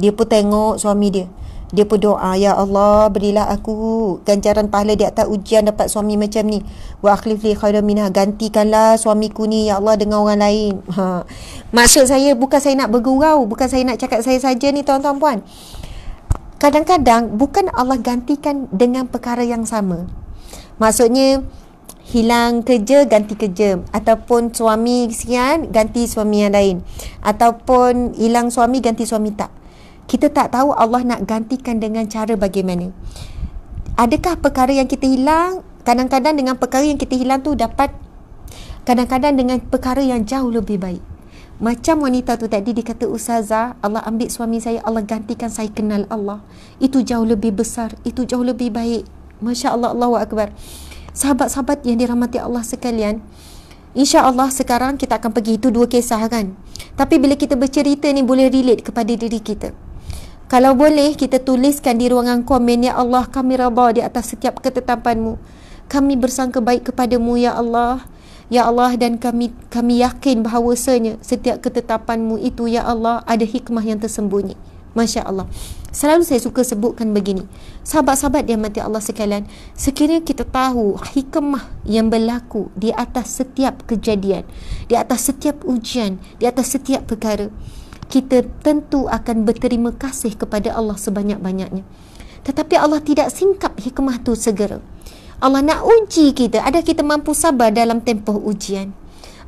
dia pun tengok suami dia, dia pun doa, ya Allah berilah aku ganjaran pahala di atas ujian dapat suami macam ni, wa akhlif li khairan minha, gantikanlah suamiku ni ya Allah dengan orang lain. Maksud saya bukan saya nak bergurau, bukan saya nak cakap saya saja ni tuan-tuan puan. Kadang-kadang bukan Allah gantikan dengan perkara yang sama. Maksudnya hilang kerja, ganti kerja, ataupun suami sekian, ganti suami yang lain, ataupun hilang suami, ganti suami. Tak, kita tak tahu Allah nak gantikan dengan cara bagaimana. Adakah perkara yang kita hilang, kadang-kadang dengan perkara yang kita hilang tu dapat, kadang-kadang dengan perkara yang jauh lebih baik. Macam wanita tu tadi dikata Ustazah, Allah ambil suami saya, Allah gantikan saya kenal Allah. Itu jauh lebih besar, itu jauh lebih baik. Masya Allah, Allahu Akbar. Sahabat-sahabat yang dirahmati Allah sekalian, insya-Allah sekarang kita akan pergi, itu 2 kisah kan. Tapi bila kita bercerita ni boleh relate kepada diri kita. Kalau boleh kita tuliskan di ruangan komen, ya Allah kami redha di atas setiap ketetapan-Mu. Kami bersangka baik kepadamu ya Allah. Ya Allah, dan kami yakin bahawasanya setiap ketetapan-Mu itu ya Allah ada hikmah yang tersembunyi. Masya Allah. Selalu saya suka sebutkan begini, sahabat-sahabat yang mati Allah sekalian, sekiranya kita tahu hikmah yang berlaku di atas setiap kejadian, di atas setiap ujian, di atas setiap perkara, kita tentu akan berterima kasih kepada Allah sebanyak-banyaknya. Tetapi Allah tidak singkap hikmah tu segera. Allah nak uji kita. Adakah kita mampu sabar dalam tempoh ujian?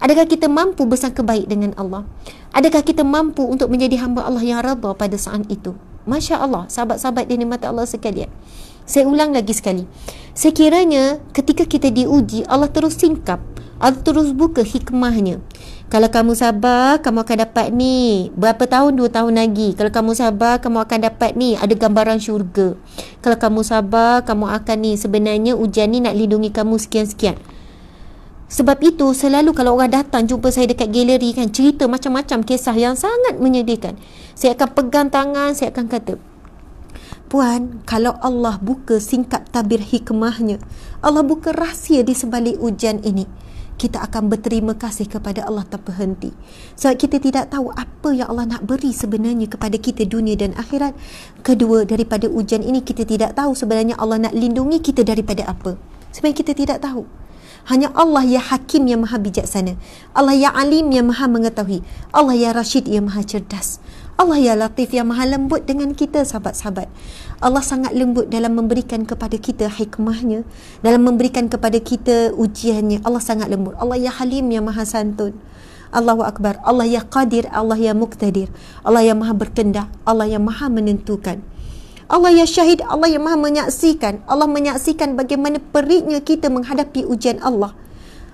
Adakah kita mampu bersangka baik dengan Allah? Adakah kita mampu untuk menjadi hamba Allah yang redha pada saat itu? Masya Allah, sahabat-sahabat yang dimati Allah sekalian. Saya ulang lagi sekali. Sekiranya ketika kita diuji, Allah terus singkap, Allah terus buka hikmahnya. Kalau kamu sabar, kamu akan dapat ni. Berapa tahun? 2 tahun lagi. Kalau kamu sabar, kamu akan dapat ni. Ada gambaran syurga. Kalau kamu sabar, kamu akan ni. Sebenarnya ujian ni nak lindungi kamu sekian-sekian. Sebab itu, selalu kalau orang datang jumpa saya dekat galeri kan, cerita macam-macam kisah yang sangat menyedihkan, saya akan pegang tangan, saya akan kata, Puan, kalau Allah buka singkap tabir hikmahnya, Allah buka rahsia di sebalik ujian ini, kita akan berterima kasih kepada Allah tanpa henti. Sebab kita tidak tahu apa yang Allah nak beri sebenarnya kepada kita dunia dan akhirat. Kedua, daripada ujian ini kita tidak tahu sebenarnya Allah nak lindungi kita daripada apa. Sebenarnya kita tidak tahu. Hanya Allah yang Hakim yang maha bijaksana, Allah yang Alim yang maha mengetahui, Allah yang Rashid yang maha cerdas, Allah ya Latif, yang maha lembut dengan kita sahabat-sahabat. Allah sangat lembut dalam memberikan kepada kita hikmahnya, dalam memberikan kepada kita ujiannya. Allah sangat lembut. Allah ya Halim, yang maha santun. Allahu Akbar. Allah ya Qadir, Allah ya Muqtadir. Allah yang maha berkendak, Allah yang maha menentukan. Allah ya Syahid, Allah yang maha menyaksikan. Allah menyaksikan bagaimana periknya kita menghadapi ujian Allah.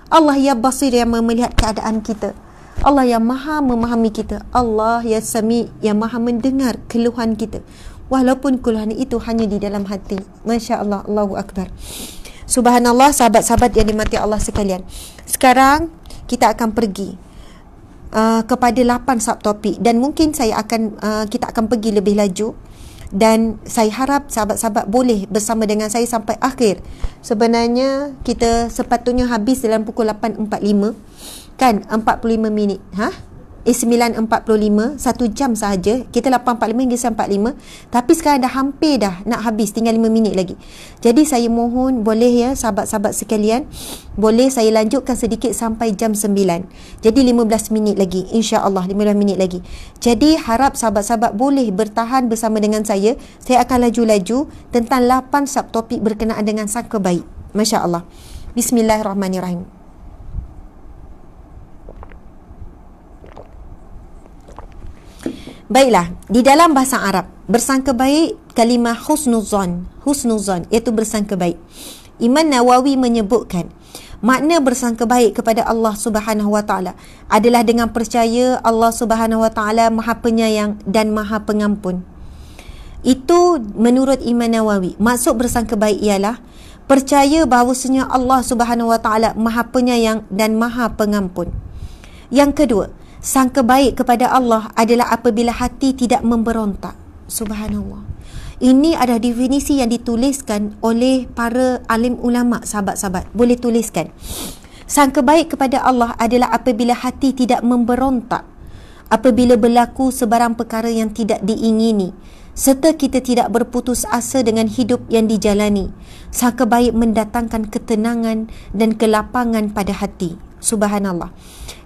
Allah ya Basir, yang melihat keadaan kita. Allah yang maha memahami kita. Allah ya Sami, yang maha mendengar keluhan kita, walaupun keluhan itu hanya di dalam hati. Masya Allah. Allahu Akbar. Subhanallah. Sahabat-sahabat yang dimati Allah sekalian, sekarang kita akan pergi kepada 8 subtopik, dan mungkin kita akan pergi lebih laju, dan saya harap sahabat-sahabat boleh bersama dengan saya sampai akhir. Sebenarnya kita sepatutnya habis dalam pukul 8.45 kan, 45 minit. 9.45, 1 jam sahaja. Kita 8.45 hingga 9.45, tapi sekarang dah hampir dah nak habis, tinggal 5 minit lagi. Jadi saya mohon boleh ya sahabat-sahabat sekalian, boleh saya lanjutkan sedikit sampai jam 9. Jadi 15 minit lagi, insya-Allah 15 minit lagi. Jadi harap sahabat-sahabat boleh bertahan bersama dengan saya. Saya akan laju-laju tentang 8 subtopik berkenaan dengan sangka baik. Masya-Allah. Bismillahirrahmanirrahim. Baiklah, di dalam bahasa Arab, bersangka baik, kalimah husnuzan, iaitu bersangka baik. Imam Nawawi menyebutkan makna bersangka baik kepada Allah Subhanahu Wa Taala adalah dengan percaya Allah Subhanahu Wa Taala Maha Penyayang dan Maha Pengampun. Itu menurut Imam Nawawi. Maksud bersangka baik ialah percaya bahawasanya Allah Subhanahu Wa Taala Maha Penyayang dan Maha Pengampun. Yang kedua, sangka baik kepada Allah adalah apabila hati tidak memberontak. Subhanallah. Ini adalah definisi yang dituliskan oleh para alim ulama, sahabat-sahabat. Boleh tuliskan. Sangka baik kepada Allah adalah apabila hati tidak memberontak apabila berlaku sebarang perkara yang tidak diingini, serta kita tidak berputus asa dengan hidup yang dijalani. Sangka baik mendatangkan ketenangan dan kelapangan pada hati. Subhanallah.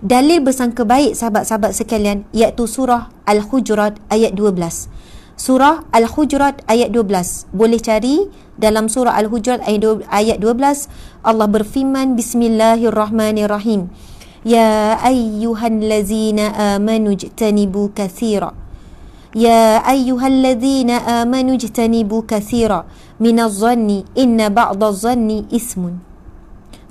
Dalil bersangka baik sahabat-sahabat sekalian iaitu surah Al-Hujurat ayat 12. Surah Al-Hujurat ayat 12. Boleh cari dalam surah Al-Hujurat ayat 12. Allah berfirman, Bismillahirrahmanirrahim. Ya ayyuhallazina amanu jtanibu katsira. Ya ayyuhallazina amanu jtanibu katsira minadh-dhanni inna ba'dadh-dhanni ismun.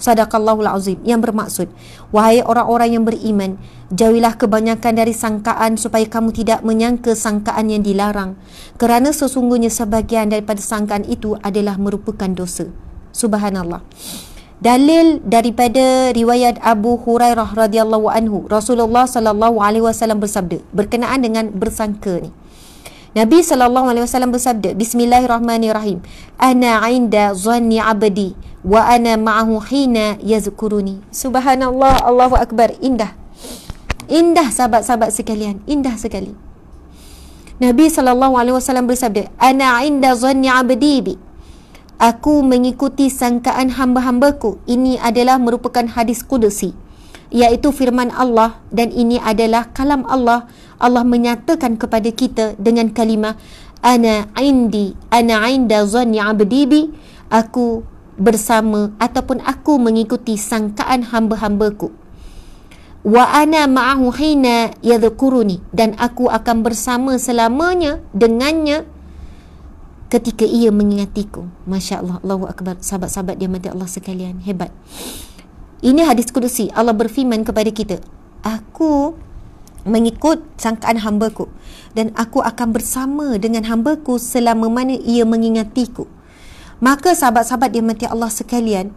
Sadaqallahul azim, yang bermaksud, wahai orang-orang yang beriman, jauhilah kebanyakan dari sangkaan supaya kamu tidak menyangka sangkaan yang dilarang, kerana sesungguhnya sebahagian daripada sangkaan itu adalah merupakan dosa. Subhanallah. Dalil daripada riwayat Abu Hurairah radhiyallahu anhu, Rasulullah sallallahu alaihi wasallam bersabda berkenaan dengan bersangka ni. Nabi SAW bersabda, Bismillahirrahmanirrahim. Ana inda zanni abdi wa ana ma'ahu hina yazkuruni. Subhanallah, Allahu Akbar. Indah. Indah sahabat-sahabat sekalian. Indah sekali. Nabi SAW bersabda, Ana inda zanni abdi bi. Aku mengikuti sangkaan hamba-hambaku. Ini adalah merupakan hadis kudusi, iaitu firman Allah, dan ini adalah kalam Allah. Allah menyatakan kepada kita dengan kalimah ana inda zanni abdi bi. Aku bersama ataupun aku mengikuti sangkaan hamba-hambaku. Wa ana ma'ahu hina yadhkuruni, dan aku akan bersama selamanya dengannya ketika ia mengingatiku. Masya Allah, Allahu Akbar. Sahabat-sahabat dia mati Allah sekalian, hebat. Ini hadis kudusi. Allah berfirman kepada kita, aku mengikut sangkaan hambaku dan aku akan bersama dengan hambaku selama mana ia mengingatiku. Maka sahabat-sahabat dia mati Allah sekalian,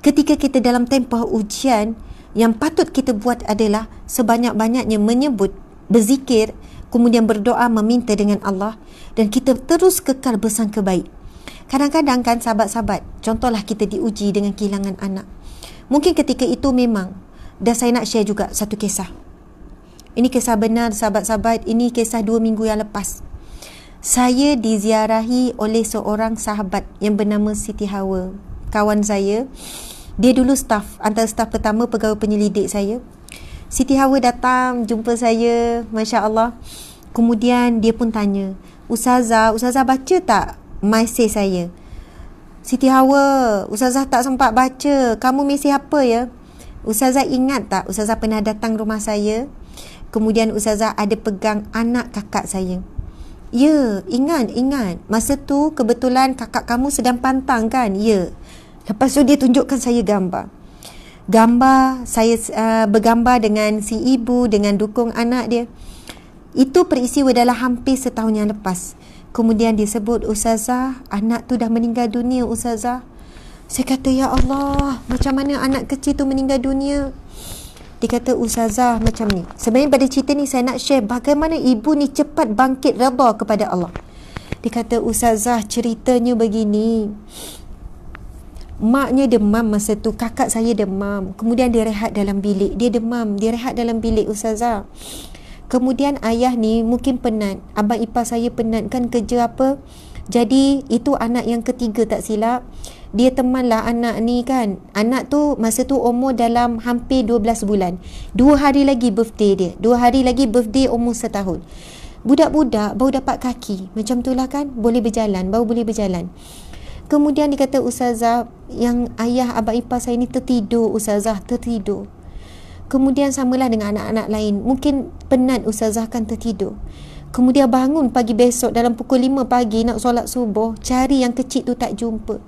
ketika kita dalam tempoh ujian, yang patut kita buat adalah sebanyak-banyaknya menyebut, berzikir, kemudian berdoa meminta dengan Allah, dan kita terus kekal bersangka baik. Kadang-kadang kan sahabat-sahabat, contohlah kita diuji dengan kehilangan anak. Mungkin ketika itu memang, dan saya nak share juga satu kisah. Ini kisah benar sahabat-sahabat. Ini kisah 2 minggu yang lepas. Saya diziarahi oleh seorang sahabat yang bernama Siti Hawa, kawan saya. Dia dulu antara staf pertama pegawai penyelidik saya. Siti Hawa datang jumpa saya, Masya Allah. Kemudian dia pun tanya, Ustazah baca tak mesej saya? Siti Hawa, Ustazah tak sempat baca. Kamu mesej apa ya? Ustazah ingat tak Ustazah pernah datang rumah saya? Kemudian Ustazah ada pegang anak kakak saya. Ya, ingat. Masa tu kebetulan kakak kamu sedang pantang kan? Ya. Lepas tu dia tunjukkan saya gambar. Saya bergambar dengan si ibu dengan dukung anak dia. Itu peristiwa dalam hampir setahun yang lepas. Kemudian dia sebut, Ustazah, anak tu dah meninggal dunia, Ustazah. Saya kata, ya Allah, macam mana anak kecil tu meninggal dunia? Dia kata, Ustazah macam ni. Sebenarnya pada cerita ni saya nak share bagaimana ibu ni cepat bangkit redha kepada Allah. Dia kata, Ustazah, ceritanya begini. Maknya demam masa tu, kakak saya demam. Kemudian dia rehat dalam bilik. Dia demam, dia rehat dalam bilik, Ustazah. Kemudian ayah ni mungkin penat. Abang ipar saya penat kan kerja apa. Jadi itu anak yang ketiga tak silap. Dia temanlah anak ni kan. Anak tu masa tu umur dalam hampir 12 bulan. 2 hari lagi birthday dia. 2 hari lagi birthday umur setahun. Budak-budak baru dapat kaki. Macam tu lah kan. Boleh berjalan. Baru boleh berjalan. Kemudian dia kata, Ustazah, yang ayah abang ipar saya ni tertidur, Ustazah, tertidur. Kemudian samalah dengan anak-anak lain. Mungkin penat, Ustazah kan tertidur. Kemudian bangun pagi besok dalam pukul 5 pagi nak solat subuh. Cari yang kecil tu tak jumpa.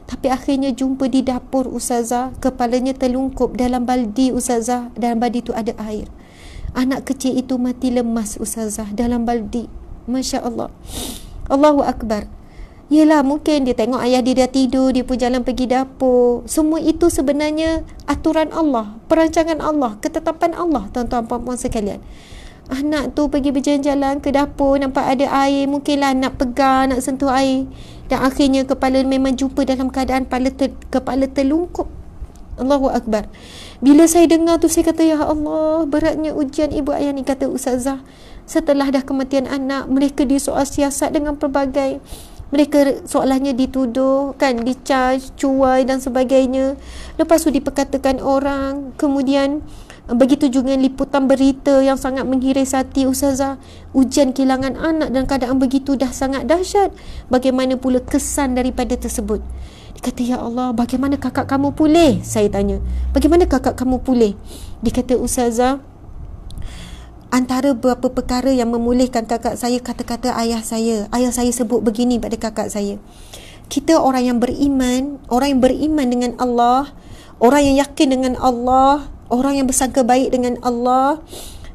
Tapi akhirnya jumpa di dapur, Ustazah. Kepalanya terlungkup dalam baldi, Ustazah. Dalam baldi tu ada air. Anak kecil itu mati lemas, Ustazah, dalam baldi. Masya Allah. Allahu Akbar. Yelah, mungkin dia tengok ayah dia dah tidur, dia pun jalan pergi dapur. Semua itu sebenarnya aturan Allah, perancangan Allah, ketetapan Allah, tuan-tuan puan-puan sekalian. Anak tu pergi berjalan-jalan ke dapur, nampak ada air, mungkinlah nak pegang, nak sentuh air. Dan akhirnya kepala memang jumpa dalam keadaan kepala terlungkup. Allahu Akbar. Bila saya dengar tu, saya kata, ya Allah, beratnya ujian ibu ayah ni. Kata Ustazah, setelah dah kematian anak, mereka disoal siasat dengan pelbagai. Mereka soalannya dituduh, kan, dicharge, cuai dan sebagainya. Lepas tu diperkatakan orang. Kemudian begitu juga liputan berita yang sangat menghiris hati, Ustazah. Ujian kehilangan anak dalam keadaan begitu dah sangat dahsyat. Bagaimana pula kesan daripada tersebut? Dia kata, ya Allah, bagaimana kakak kamu pulih? Saya tanya, bagaimana kakak kamu pulih? Dia kata, Ustazah, antara beberapa perkara yang memulihkan kakak saya, kata-kata ayah saya. Ayah saya sebut begini pada kakak saya. Kita orang yang beriman dengan Allah, orang yang yakin dengan Allah, orang yang bersangka baik dengan Allah,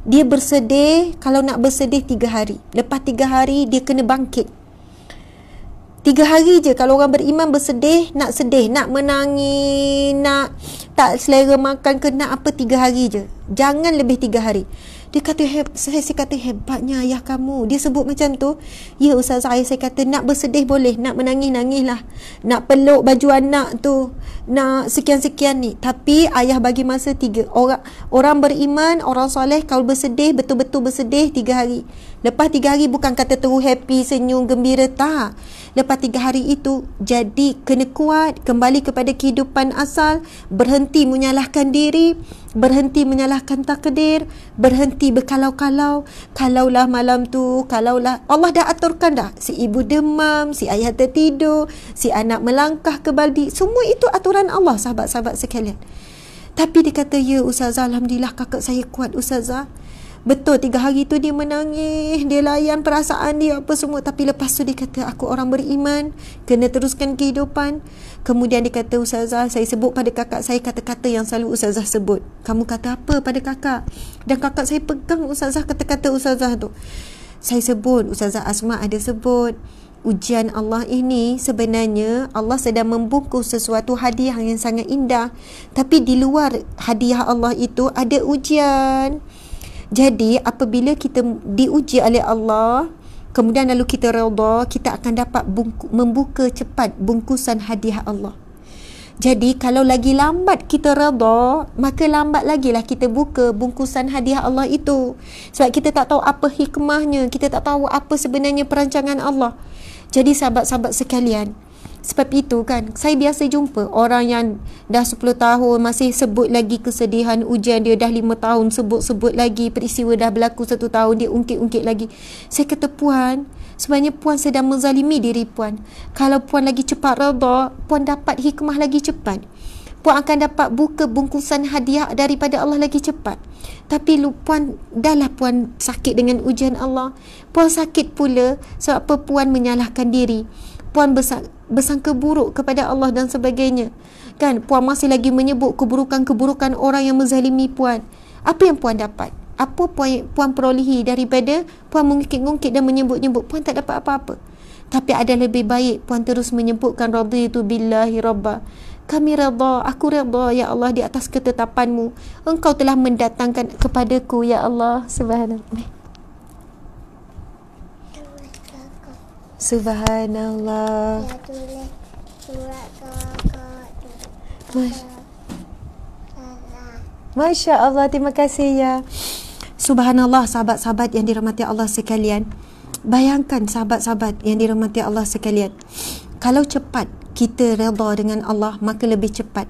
dia bersedih, kalau nak bersedih 3 hari. Lepas 3 hari, dia kena bangkit. 3 hari je kalau orang beriman bersedih, nak menangis, nak tak selera makan ke nak apa, 3 hari je. Jangan lebih 3 hari. Dia kata, saya kata, hebatnya ayah kamu. Dia sebut macam tu. Ya Ustazah, ayah saya kata, nak bersedih boleh, nak menangis-nangislah, nak peluk baju anak tu, nak sekian-sekian ni. Tapi ayah bagi masa 3. Orang beriman, orang soleh, kalau bersedih, betul-betul bersedih 3 hari. Lepas 3 hari bukan kata terus happy, senyum, gembira, tak. Lepas 3 hari itu, jadi kena kuat, kembali kepada kehidupan asal, berhenti menyalahkan diri, berhenti menyalahkan takdir, berhenti berkalau-kalau. Kalaulah malam tu, kalaulah Allah dah aturkan dah, si ibu demam, si ayah tertidur, si anak melangkah ke baldi, semua itu aturan Allah, sahabat-sahabat sekalian. Tapi dia kata, ya Ustazah, Alhamdulillah kakak saya kuat, Ustazah. Betul 3 hari tu dia menangis, dia layan perasaan dia apa semua. Tapi lepas tu dia kata, aku orang beriman, kena teruskan kehidupan. Kemudian dia kata, Ustazah, saya sebut pada kakak saya kata-kata yang selalu Ustazah sebut. Kamu kata apa pada kakak? Dan kakak saya pegang, Ustazah, kata-kata Ustazah tu. Saya sebut, Ustazah Asma ada sebut, ujian Allah ini sebenarnya Allah sedang membungkus sesuatu hadiah yang sangat indah. Tapi di luar hadiah Allah itu ada ujian. Jadi apabila kita diuji oleh Allah, kemudian lalu kita redha, kita akan dapat membuka cepat bungkusan hadiah Allah. Jadi kalau lagi lambat kita redha, maka lambat lagi lah kita buka bungkusan hadiah Allah itu. Sebab kita tak tahu apa hikmahnya, kita tak tahu apa sebenarnya perancangan Allah. Jadi sahabat-sahabat sekalian, Sebab itu kan, saya biasa jumpa orang yang dah 10 tahun masih sebut lagi kesedihan ujian dia, dah 5 tahun sebut-sebut lagi peristiwa dah berlaku 1 tahun, dia ungkit-ungkit lagi. Saya kata, puan, sebenarnya puan sedang menzalimi diri puan. Kalau puan lagi cepat redha, puan dapat hikmah lagi cepat. Puan akan dapat buka bungkusan hadiah daripada Allah lagi cepat. Tapi puan, dahlah puan sakit dengan ujian Allah. Puan sakit pula sebab apa? Puan menyalahkan diri. Puan bersangka buruk kepada Allah dan sebagainya. Kan, puan masih lagi menyebut keburukan-keburukan orang yang menzalimi puan. Apa yang puan dapat? Apa puan perolehi daripada puan mengungkit-ungkit dan menyebut-nyebut? Puan tak dapat apa-apa. Tapi ada lebih baik puan terus menyebutkan raditu billahi rabba. Kami redha, aku redha ya Allah di atas ketetapan-Mu. Engkau telah mendatangkan kepadaku ya Allah. Subhanallah. Subhanallah. Ya tulis surat Masya Allah, terima kasih ya. Subhanallah, sahabat-sahabat yang dirahmati Allah sekalian. Bayangkan sahabat-sahabat yang dirahmati Allah sekalian. Kalau cepat kita redha dengan Allah, maka lebih cepat.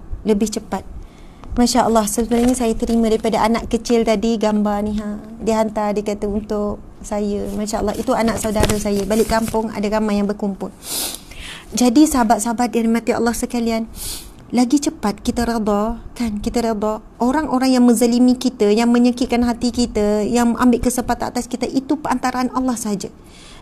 Masya Allah, sebenarnya saya terima daripada anak kecil tadi gambar ni. Dia hantar, dia kata untuk saya. Masya Allah, itu anak saudara saya. Balik kampung ada ramai yang berkumpul. Jadi sahabat-sahabat yang dirahmati Allah sekalian, lagi cepat kita redha, kan, kita redha. Orang-orang yang menzalimi kita, yang menyakitkan hati kita, yang ambil kesempatan atas kita, itu perantaraan Allah saja.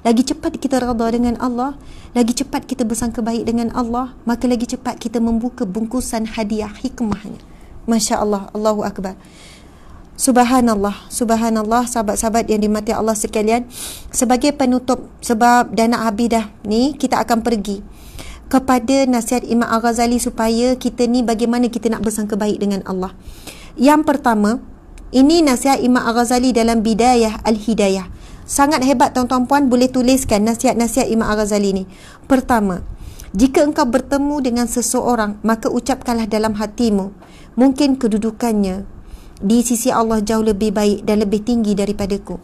Lagi cepat kita redha dengan Allah, lagi cepat kita bersangka baik dengan Allah, maka lagi cepat kita membuka bungkusan hadiah hikmahnya. Masya Allah, Allahu Akbar. Subhanallah, subhanallah, sahabat-sahabat yang dimati Allah sekalian. Sebagai penutup, sebab dah nak habis dah ni, kita akan pergi kepada nasihat Imam Al-Ghazali supaya kita ni bagaimana kita nak bersangka baik dengan Allah. Yang pertama, ini nasihat Imam Al-Ghazali dalam Bidayah Al-Hidayah. Sangat hebat tuan-tuan puan, boleh tuliskan nasihat-nasihat Imam Al-Ghazali ni. Pertama, jika engkau bertemu dengan seseorang, maka ucapkanlah dalam hatimu, mungkin kedudukannya di sisi Allah jauh lebih baik dan lebih tinggi daripadaku.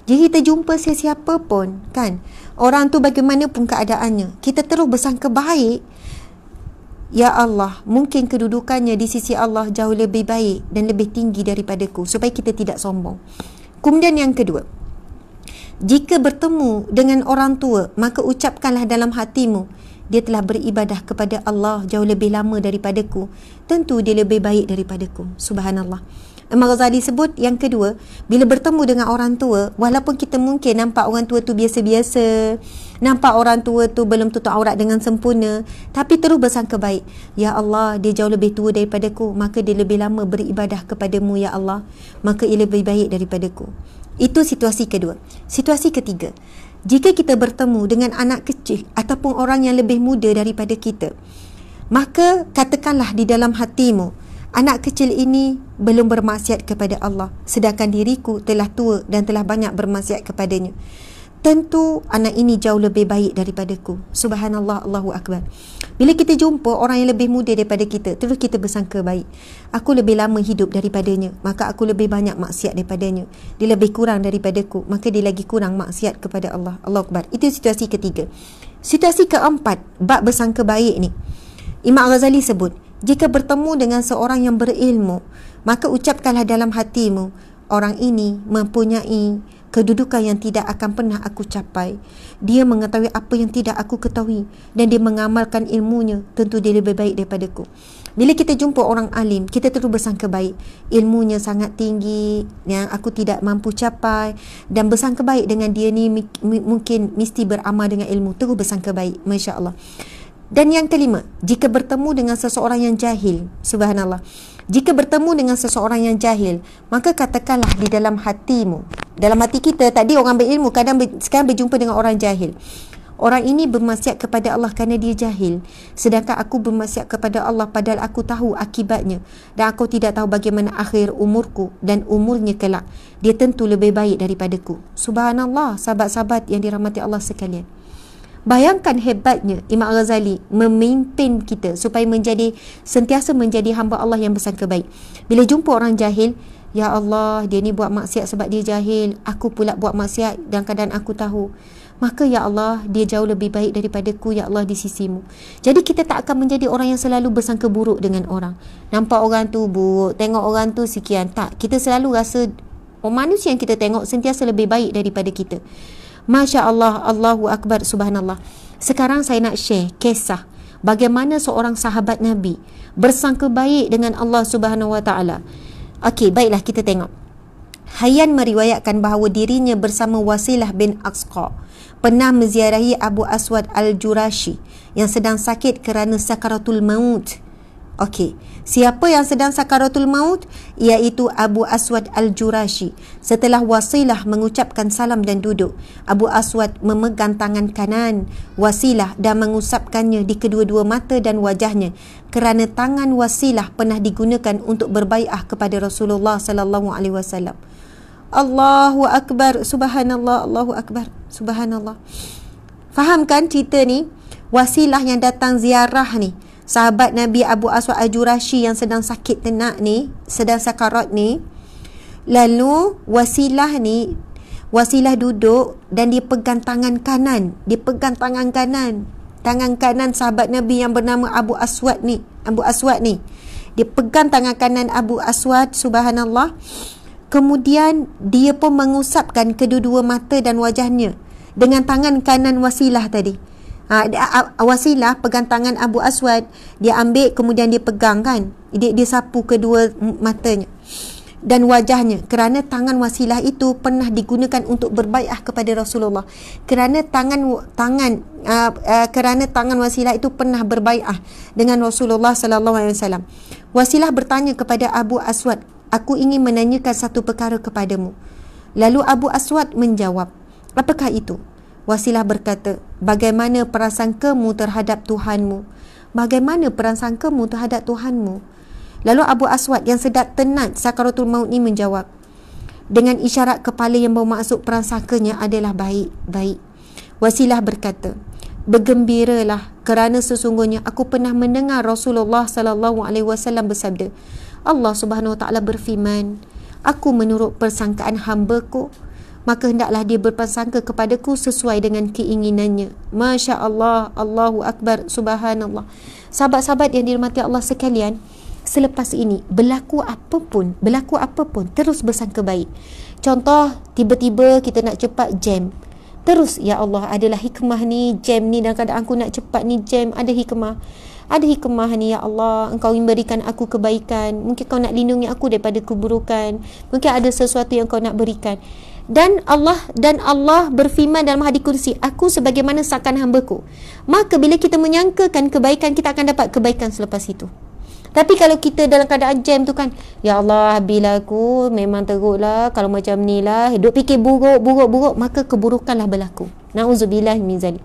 Jadi kita jumpa sesiapa pun, kan, orang tu bagaimanapun keadaannya, kita terus bersangka baik. Ya Allah, mungkin kedudukannya di sisi Allah jauh lebih baik dan lebih tinggi daripadaku, supaya kita tidak sombong. Kemudian yang kedua, jika bertemu dengan orang tua, maka ucapkanlah dalam hatimu, dia telah beribadah kepada Allah jauh lebih lama daripadaku, tentu dia lebih baik daripadaku. Subhanallah. Imam Ghazali sebut yang kedua, bila bertemu dengan orang tua, walaupun kita mungkin nampak orang tua tu biasa-biasa, nampak orang tua tu belum tutup aurat dengan sempurna, tapi terus bersangka baik. Ya Allah, dia jauh lebih tua daripadaku, maka dia lebih lama beribadah kepadamu ya Allah, maka ia lebih baik daripadaku. Itu situasi kedua. Situasi ketiga, jika kita bertemu dengan anak kecil ataupun orang yang lebih muda daripada kita, maka katakanlah di dalam hatimu, anak kecil ini belum bermaksiat kepada Allah, sedangkan diriku telah tua dan telah banyak bermaksiat kepadanya. Tentu anak ini jauh lebih baik daripadaku. Subhanallah, Allahu Akbar. Bila kita jumpa orang yang lebih muda daripada kita, terus kita bersangka baik. Aku lebih lama hidup daripadanya, maka aku lebih banyak maksiat daripadanya. Dia lebih kurang daripadaku, maka dia lagi kurang maksiat kepada Allah. Allahu Akbar. Itu situasi ketiga. Situasi keempat, bab bersangka baik ni, Imam Al-Ghazali sebut, jika bertemu dengan seorang yang berilmu, maka ucapkanlah dalam hatimu, orang ini mempunyai kedudukan yang tidak akan pernah aku capai. Dia mengetahui apa yang tidak aku ketahui dan dia mengamalkan ilmunya, tentu dia lebih baik daripadaku. Bila kita jumpa orang alim, kita terus bersangka baik, ilmunya sangat tinggi yang aku tidak mampu capai, dan bersangka baik dengan dia ni mungkin mesti beramal dengan ilmu, terus bersangka baik. Masya Allah. Dan yang kelima, jika bertemu dengan seseorang yang jahil, subhanallah, jika bertemu dengan seseorang yang jahil, maka katakanlah di dalam hatimu, dalam hati kita, tadi orang berilmu, sekarang berjumpa dengan orang jahil. Orang ini bermaksiat kepada Allah kerana dia jahil, sedangkan aku bermaksiat kepada Allah padahal aku tahu akibatnya, dan aku tidak tahu bagaimana akhir umurku dan umurnya kelak. Dia tentu lebih baik daripadaku. Subhanallah, sahabat-sahabat yang dirahmati Allah sekalian. Bayangkan hebatnya Imam Al-Ghazali memimpin kita supaya sentiasa menjadi hamba Allah yang bersangka baik. Bila jumpa orang jahil, ya Allah, dia ni buat maksiat sebab dia jahil, aku pula buat maksiat dan keadaan aku tahu, maka ya Allah, dia jauh lebih baik daripadaku ya Allah di sisimu. Jadi kita tak akan menjadi orang yang selalu bersangka buruk dengan orang. Nampak orang tu buruk, tengok orang tu sekian. Tak, kita selalu rasa manusia yang kita tengok sentiasa lebih baik daripada kita. Masya Allah, Allahu Akbar, subhanallah. Sekarang saya nak share kisah bagaimana seorang sahabat Nabi bersangka baik dengan Allah Subhanahu Wa Taala. Okey, baiklah kita tengok. Hayyan meriwayatkan bahawa dirinya bersama Wasilah bin Aqsa pernah menziarahi Abu Aswad Al-Jurashi yang sedang sakit kerana sakaratul maut. Okey, siapa yang sedang sakaratul maut? Iaitu Abu Aswad Al-Jurashi. Setelah Wasilah mengucapkan salam dan duduk, Abu Aswad memegang tangan kanan Wasilah dan mengusapkannya di kedua-dua mata dan wajahnya, kerana tangan Wasilah pernah digunakan untuk berbaiah kepada Rasulullah sallallahu alaihi wasallam. Allahu Akbar, subhanallah, Allahu Akbar, subhanallah. Faham kan cerita ni? Wasilah yang datang ziarah ni, sahabat Nabi Abu Aswad Al-Jurashi yang sedang sakit tenak ni, sedang sakarat ni. Lalu Wasilah duduk dan dia pegang tangan kanan. Tangan kanan sahabat Nabi yang bernama Abu Aswad ni. Dia pegang tangan kanan Abu Aswad, subhanallah. Kemudian dia pun mengusapkan kedua-dua mata dan wajahnya dengan tangan kanan Wasilah tadi. Wasilah pegang tangan Abu Aswad, dia ambil kemudian dia pegang kan, dia sapu kedua matanya dan wajahnya, kerana tangan Wasilah itu pernah digunakan untuk berbaiah kepada Rasulullah. Kerana tangan Wasilah itu pernah berbaiah dengan Rasulullah sallallahu alaihi wasallam. Wasilah bertanya kepada Abu Aswad, "Aku ingin menanyakan satu perkara kepadamu." Lalu Abu Aswad menjawab, "Apakah itu?" Wasilah berkata, "Bagaimana prasangkamu terhadap Tuhanmu?" Bagaimana prasangkamu terhadap Tuhanmu? Lalu Abu Aswad yang sedang tenat sakaratul maut ni menjawab dengan isyarat kepala yang bermaksud prasangkanya adalah baik. Wasilah berkata, "Bergembiralah, kerana sesungguhnya aku pernah mendengar Rasulullah sallallahu alaihi wasallam bersabda, Allah Subhanahu Wa Taala berfirman, aku menurut persangkaan hamba-Ku, maka hendaklah dia berprasangka kepadaku sesuai dengan keinginannya." Masya Allah, Allahu Akbar, subhanallah. Sahabat-sahabat yang dirahmati Allah sekalian, selepas ini berlaku apa pun, terus bersangka baik. Contoh, tiba-tiba kita nak cepat jam, terus ya Allah, adalah hikmah ni jam ni, dalam keadaan aku nak cepat ni jam, ada hikmah ni ya Allah, Engkau memberikan aku kebaikan, mungkin Kau nak lindungi aku daripada keburukan, mungkin ada sesuatu yang Kau nak berikan. Dan Allah berfirman dalam hadis kursi, aku sebagaimana sakan hamba-Ku. Maka bila kita menyangkakan kebaikan, kita akan dapat kebaikan selepas itu. Tapi kalau kita dalam keadaan jam tu kan, ya Allah, bila aku memang teruklah, kalau macam ni lah, duk fikir buruk, maka keburukanlah berlaku. Na'udzubillah min zalik.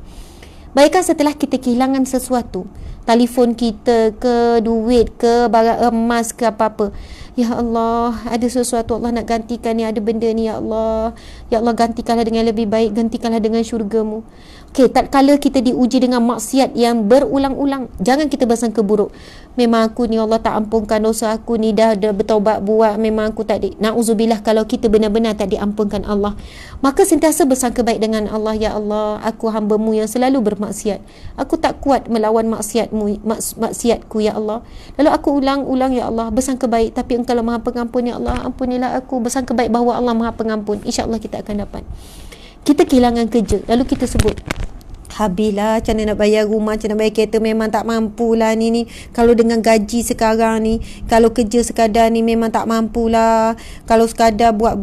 Baiklah, setelah kita kehilangan sesuatu, telefon kita ke, duit ke, barang emas ke, apa-apa, ya Allah, ada sesuatu Allah nak gantikan ni, ada benda ni ya Allah, gantikanlah dengan lebih baik, gantikanlah dengan syurga-Mu. Okey, tak kala kita diuji dengan maksiat yang berulang-ulang, jangan kita bersangka buruk. Memang aku ni Allah tak ampunkan dosa aku ni, dah bertaubat buat, memang aku tak na'udzubillah, kalau kita benar-benar tak diampunkan Allah, maka sentiasa bersangka baik dengan Allah. Ya Allah, aku hamba-Mu yang selalu bermaksiat, aku tak kuat melawan maksiatku ya Allah. Lalu aku ulang-ulang ya Allah, bersangka baik, tapi Engkau lah Maha Pengampun ya Allah, ampunilah aku. Bersangka baik bahawa Allah Maha Pengampun, insya-Allah kita akan dapat. Kita kehilangan kerja, lalu kita sebut, habislah, macam mana nak bayar rumah, macam mana nak bayar kereta, memang tak mampulah ni. Kalau dengan gaji sekarang ni, kalau kerja sekadar ni memang tak mampulah. Kalau sekadar buat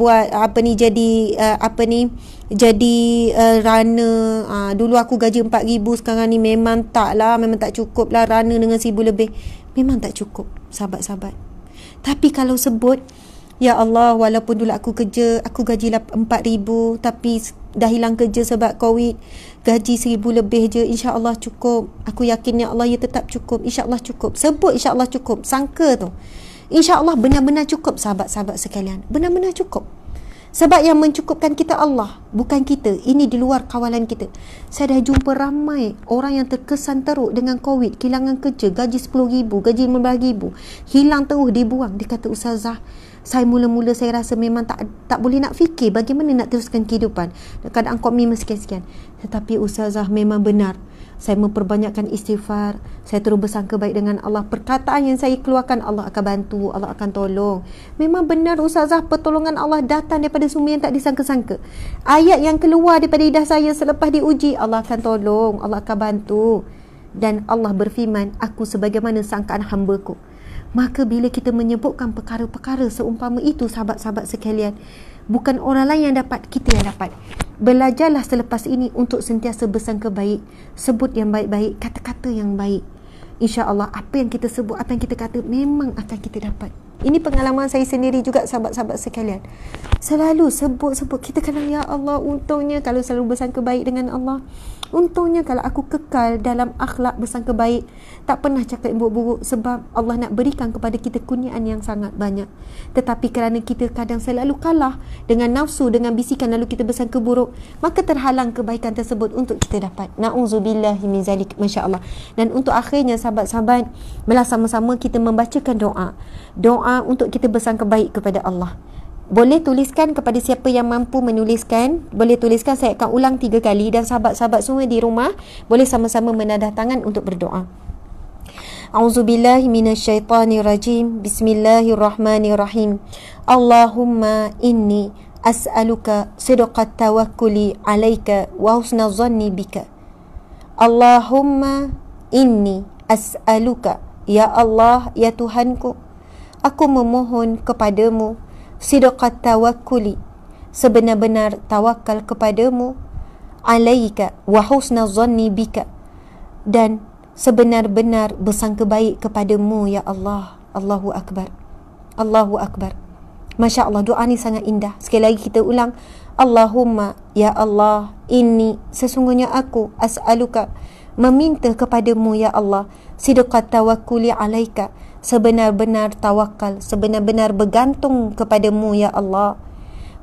jadi runner, dulu aku gaji 4,000, sekarang ni memang tak cukup lah, runner dengan 1,000 lebih memang tak cukup, sahabat-sahabat. Tapi kalau sebut, ya Allah, walaupun dulu aku kerja, aku gaji 4,000, tapi dah hilang kerja sebab COVID, gaji 1,000 lebih je, insya-Allah cukup. Aku yakin ya Allah, ya tetap cukup, insya-Allah cukup. Sebut insya-Allah cukup, sangka tu, insya-Allah benar-benar cukup, sahabat-sahabat sekalian, benar-benar cukup. Sebab yang mencukupkan kita Allah, bukan kita. Ini di luar kawalan kita. Saya dah jumpa ramai orang yang terkesan teruk dengan COVID, kehilangan kerja, gaji 10,000, gaji 15,000, hilang terus, dibuang. Dia kata, Ustazah, saya mula-mula saya rasa memang tak boleh nak fikir bagaimana nak teruskan kehidupan. Kadang komitmen sekian-sekian. Tetapi Ustazah, memang benar. Saya memperbanyakkan istighfar, saya terus bersangka baik dengan Allah. Perkataan yang saya keluarkan, Allah akan bantu, Allah akan tolong. Memang benar Ustazah, pertolongan Allah datang daripada sumber yang tak disangka-sangka. Ayat yang keluar daripada lidah saya selepas diuji, Allah akan tolong, Allah akan bantu. Dan Allah berfirman, aku sebagaimana sangkaan hamba-Ku. Maka bila kita menyebutkan perkara-perkara seumpama itu, sahabat-sahabat sekalian, bukan orang lain yang dapat, kita yang dapat. Belajarlah selepas ini untuk sentiasa bersangka baik, sebut yang baik-baik, kata-kata yang baik. InsyaAllah apa yang kita sebut, apa yang kita kata, memang akan kita dapat. Ini pengalaman saya sendiri juga, sahabat-sahabat sekalian. Selalu sebut-sebut, kita kadang, ya Allah, untungnya kalau selalu bersangka baik dengan Allah. Untungnya kalau aku kekal dalam akhlak bersangka baik, tak pernah cakap buruk-buruk, sebab Allah nak berikan kepada kita kurniaan yang sangat banyak. Tetapi kerana kita kadang selalu kalah dengan nafsu, dengan bisikan, lalu kita bersangka buruk, maka terhalang kebaikan tersebut untuk kita dapat. Na'udzubillahi min zalik, masya-Allah. Dan untuk akhirnya sahabat-sahabat, malah sama-sama kita membacakan doa. Doa untuk kita bersangka baik kepada Allah. Boleh tuliskan kepada siapa yang mampu menuliskan, boleh tuliskan, saya akan ulang 3 kali, dan sahabat-sahabat semua di rumah boleh sama-sama menadah tangan untuk berdoa. A'udzubillahi minasyaitanirrajim. Bismillahirrahmanirrahim. Allahumma inni as'aluka sidqat tawakkuli 'alaika wa husna dhanni bika. Allahumma inni as'aluka, ya Allah, ya Tuhanku, aku memohon kepadamu sidqat tawakkuli, sebenar-benar tawakal kepadamu, alaika wa husna dhanni bika, dan sebenar-benar bersangka baik kepadamu, ya Allah. Allahu Akbar. Allahu Akbar. Masya Allah, doa ni sangat indah. Sekali lagi kita ulang. Allahumma, ya Allah, inni, sesungguhnya aku, as'aluka, meminta kepadamu, ya Allah, sidqat tawakkuli alaika, sebenar-benar tawakal, sebenar-benar bergantung kepadamu, ya Allah,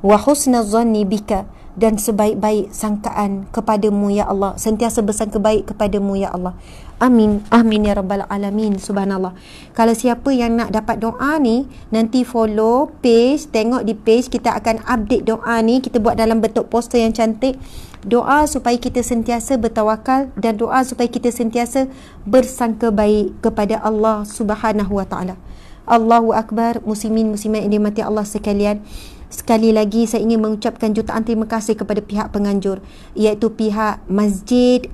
wa husna dhanni bika, dan sebaik-baik sangkaan kepadamu, ya Allah, sentiasa bersangka baik kepadamu, ya Allah. Amin, amin ya rabbal alamin. Subhanallah. Kalau siapa yang nak dapat doa ni, nanti follow page, tengok di page, kita akan update doa ni, kita buat dalam bentuk poster yang cantik. Doa supaya kita sentiasa bertawakal, dan doa supaya kita sentiasa bersangka baik kepada Allah Subhanahu wa taala. Allahu Akbar. Muslimin muslimat yang dirahmati Allah sekalian, sekali lagi saya ingin mengucapkan jutaan terima kasih kepada pihak penganjur, iaitu pihak Masjid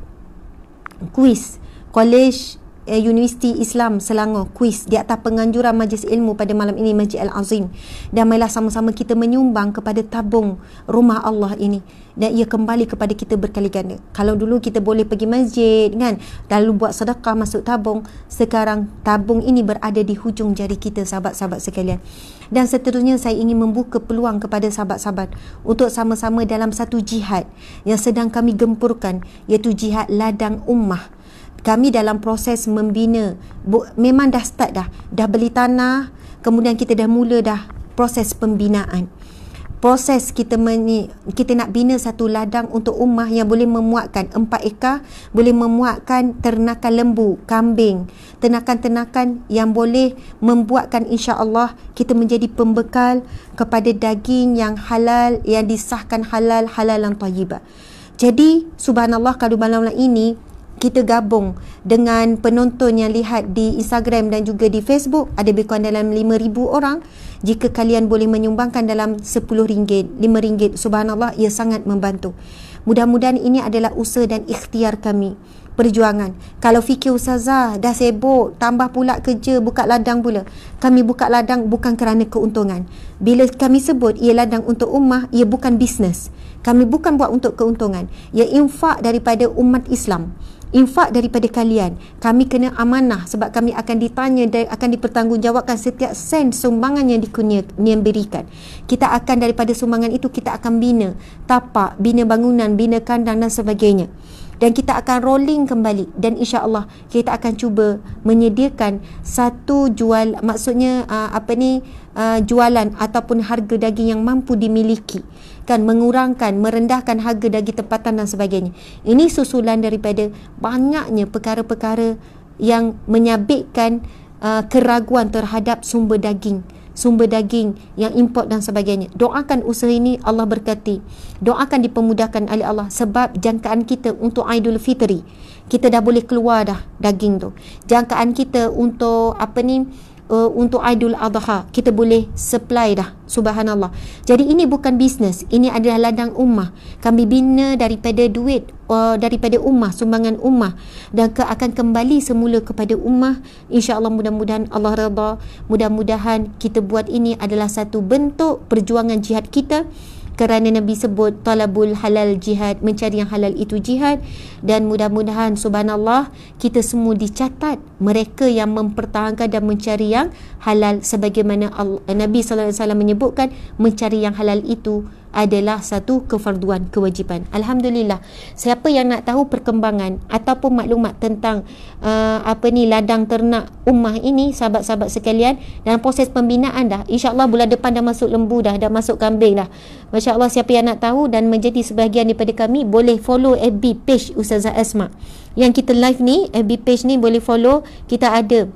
Kuis College Universiti Islam Selangor, Kuis, di atas penganjuran Majlis Ilmu pada malam ini, Masjid Al-Azim. Dan marilah sama-sama kita menyumbang kepada tabung rumah Allah ini, dan ia kembali kepada kita berkali ganda. Kalau dulu kita boleh pergi masjid kan, lalu buat sedekah masuk tabung, sekarang tabung ini berada di hujung jari kita, sahabat-sahabat sekalian. Dan seterusnya saya ingin membuka peluang kepada sahabat-sahabat untuk sama-sama dalam satu jihad yang sedang kami gempurkan, iaitu jihad ladang ummah. Kami dalam proses membina, memang dah start dah beli tanah, kemudian kita dah mula dah proses pembinaan. Proses kita nak bina satu ladang untuk ummah yang boleh memuatkan 4 ekar, boleh memuatkan ternakan lembu, kambing, ternakan-ternakan yang boleh membuatkan insya-Allah kita menjadi pembekal kepada daging yang halal, yang disahkan halal, halalan thayyibah. Jadi subhanallah, kalau malam ini kita gabung dengan penonton yang lihat di Instagram dan juga di Facebook, ada lebih kurang dalam 5,000 orang. Jika kalian boleh menyumbangkan dalam RM10, RM5, subhanallah, ia sangat membantu. Mudah-mudahan ini adalah usaha dan ikhtiar kami, perjuangan. Kalau fikir Ustazah dah sibuk, tambah pula kerja, buka ladang pula. Kami buka ladang bukan kerana keuntungan. Bila kami sebut ia ladang untuk ummah, ia bukan bisnes. Kami bukan buat untuk keuntungan. Ia infak daripada umat Islam, infak daripada kalian. Kami kena amanah sebab kami akan ditanya dan akan dipertanggungjawabkan setiap sen sumbangan yang diberikan. Kita akan, daripada sumbangan itu kita akan bina tapak, bina bangunan, bina kandang dan sebagainya. dan kita akan rolling kembali, dan insya-Allah kita akan cuba menyediakan satu jualan ataupun harga daging yang mampu dimiliki, kan, mengurangkan, merendahkan harga daging tempatan dan sebagainya. Ini susulan daripada banyaknya perkara-perkara yang menyabitkan keraguan terhadap sumber daging yang import dan sebagainya. Doakan usaha ini Allah berkati, doakan dipermudahkan oleh Allah, sebab jangkaan kita untuk Aidul Fitri kita dah boleh keluar dah daging tu. Jangkaan kita untuk untuk Aidul Adha kita boleh supply dah, subhanallah. Jadi ini bukan bisnes, ini adalah ladang ummah. Kami bina daripada duit daripada ummah, sumbangan ummah, dan akan kembali semula kepada ummah, insya-Allah. Mudah-mudahan Allah redha, mudah-mudahan kita buat ini adalah satu bentuk perjuangan jihad kita, kerana Nabi sebut talabul halal jihad, mencari yang halal itu jihad. Dan mudah-mudahan subhanallah kita semua dicatat mereka yang mempertahankan dan mencari yang halal, sebagaimana Nabi sallallahu alaihi wasallam menyebutkan mencari yang halal itu adalah satu kefarduan, kewajipan. Alhamdulillah, siapa yang nak tahu perkembangan ataupun maklumat tentang ladang ternak ummah ini, sahabat-sahabat sekalian, dalam proses pembinaan dah, insya-Allah bulan depan dah masuk lembu dah masuk kambing dah. Masya-Allah, siapa yang nak tahu dan menjadi sebahagian daripada kami, boleh follow FB page Ustazah Asma. Yang kita live ni, FB page ni boleh follow, kita ada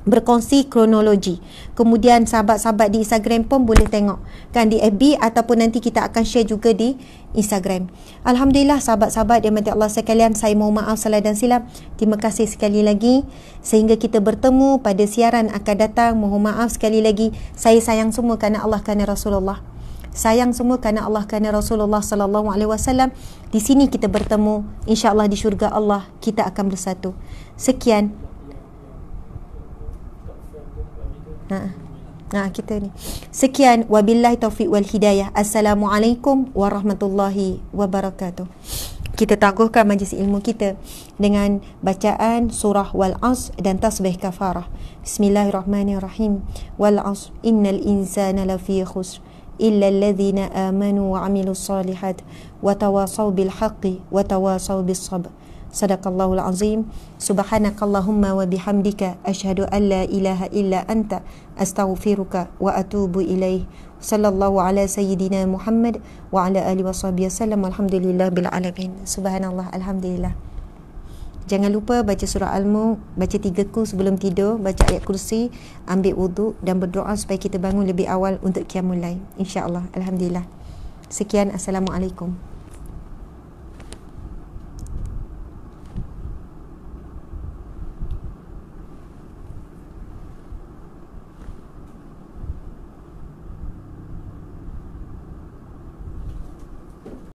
berkongsi kronologi. Kemudian sahabat-sahabat di Instagram pun boleh tengok, kan, di FB, ataupun nanti kita akan share juga di Instagram. Alhamdulillah sahabat-sahabat yang dirahmati Allah sekalian, saya mohon maaf salah dan silap. Terima kasih sekali lagi, sehingga kita bertemu pada siaran akan datang. Mohon maaf sekali lagi. Saya sayang semua kerana Allah, kerana Rasulullah. Sayang semua kerana Allah, kerana Rasulullah sallallahu alaihi wasallam. Di sini kita bertemu, insya-Allah di syurga Allah kita akan bersatu. Sekian. Kita ni. Sekian, wabillahi taufiq wal hidayah. Assalamualaikum warahmatullahi wabarakatuh. Kita tangguhkan majlis ilmu kita dengan bacaan surah Wal Asr dan tasbih kafarah. Bismillahirrahmanirrahim. Wal Asr innal insana lafi khusr illa alladhina amanu wa amilus solihat wa tawasaw bil haqqi wa tawasaw bis sabr. Sadaqallahul azim. Subhanakallahumma wa bihamdika asyhadu an la ilaha illa anta astaghfiruka wa atubu ilaih. Sallallahu ala sayyidina Muhammad wa ala alihi washabihi wasallam. Alhamdulillah bil alamin. Subhanallah, alhamdulillah. Jangan lupa baca surah Al-Mulk, baca 3 kul sebelum tidur, baca ayat kursi, ambil wuduk dan berdoa supaya kita bangun lebih awal untuk qiyamul lail, insya-Allah. Alhamdulillah. Sekian, assalamualaikum.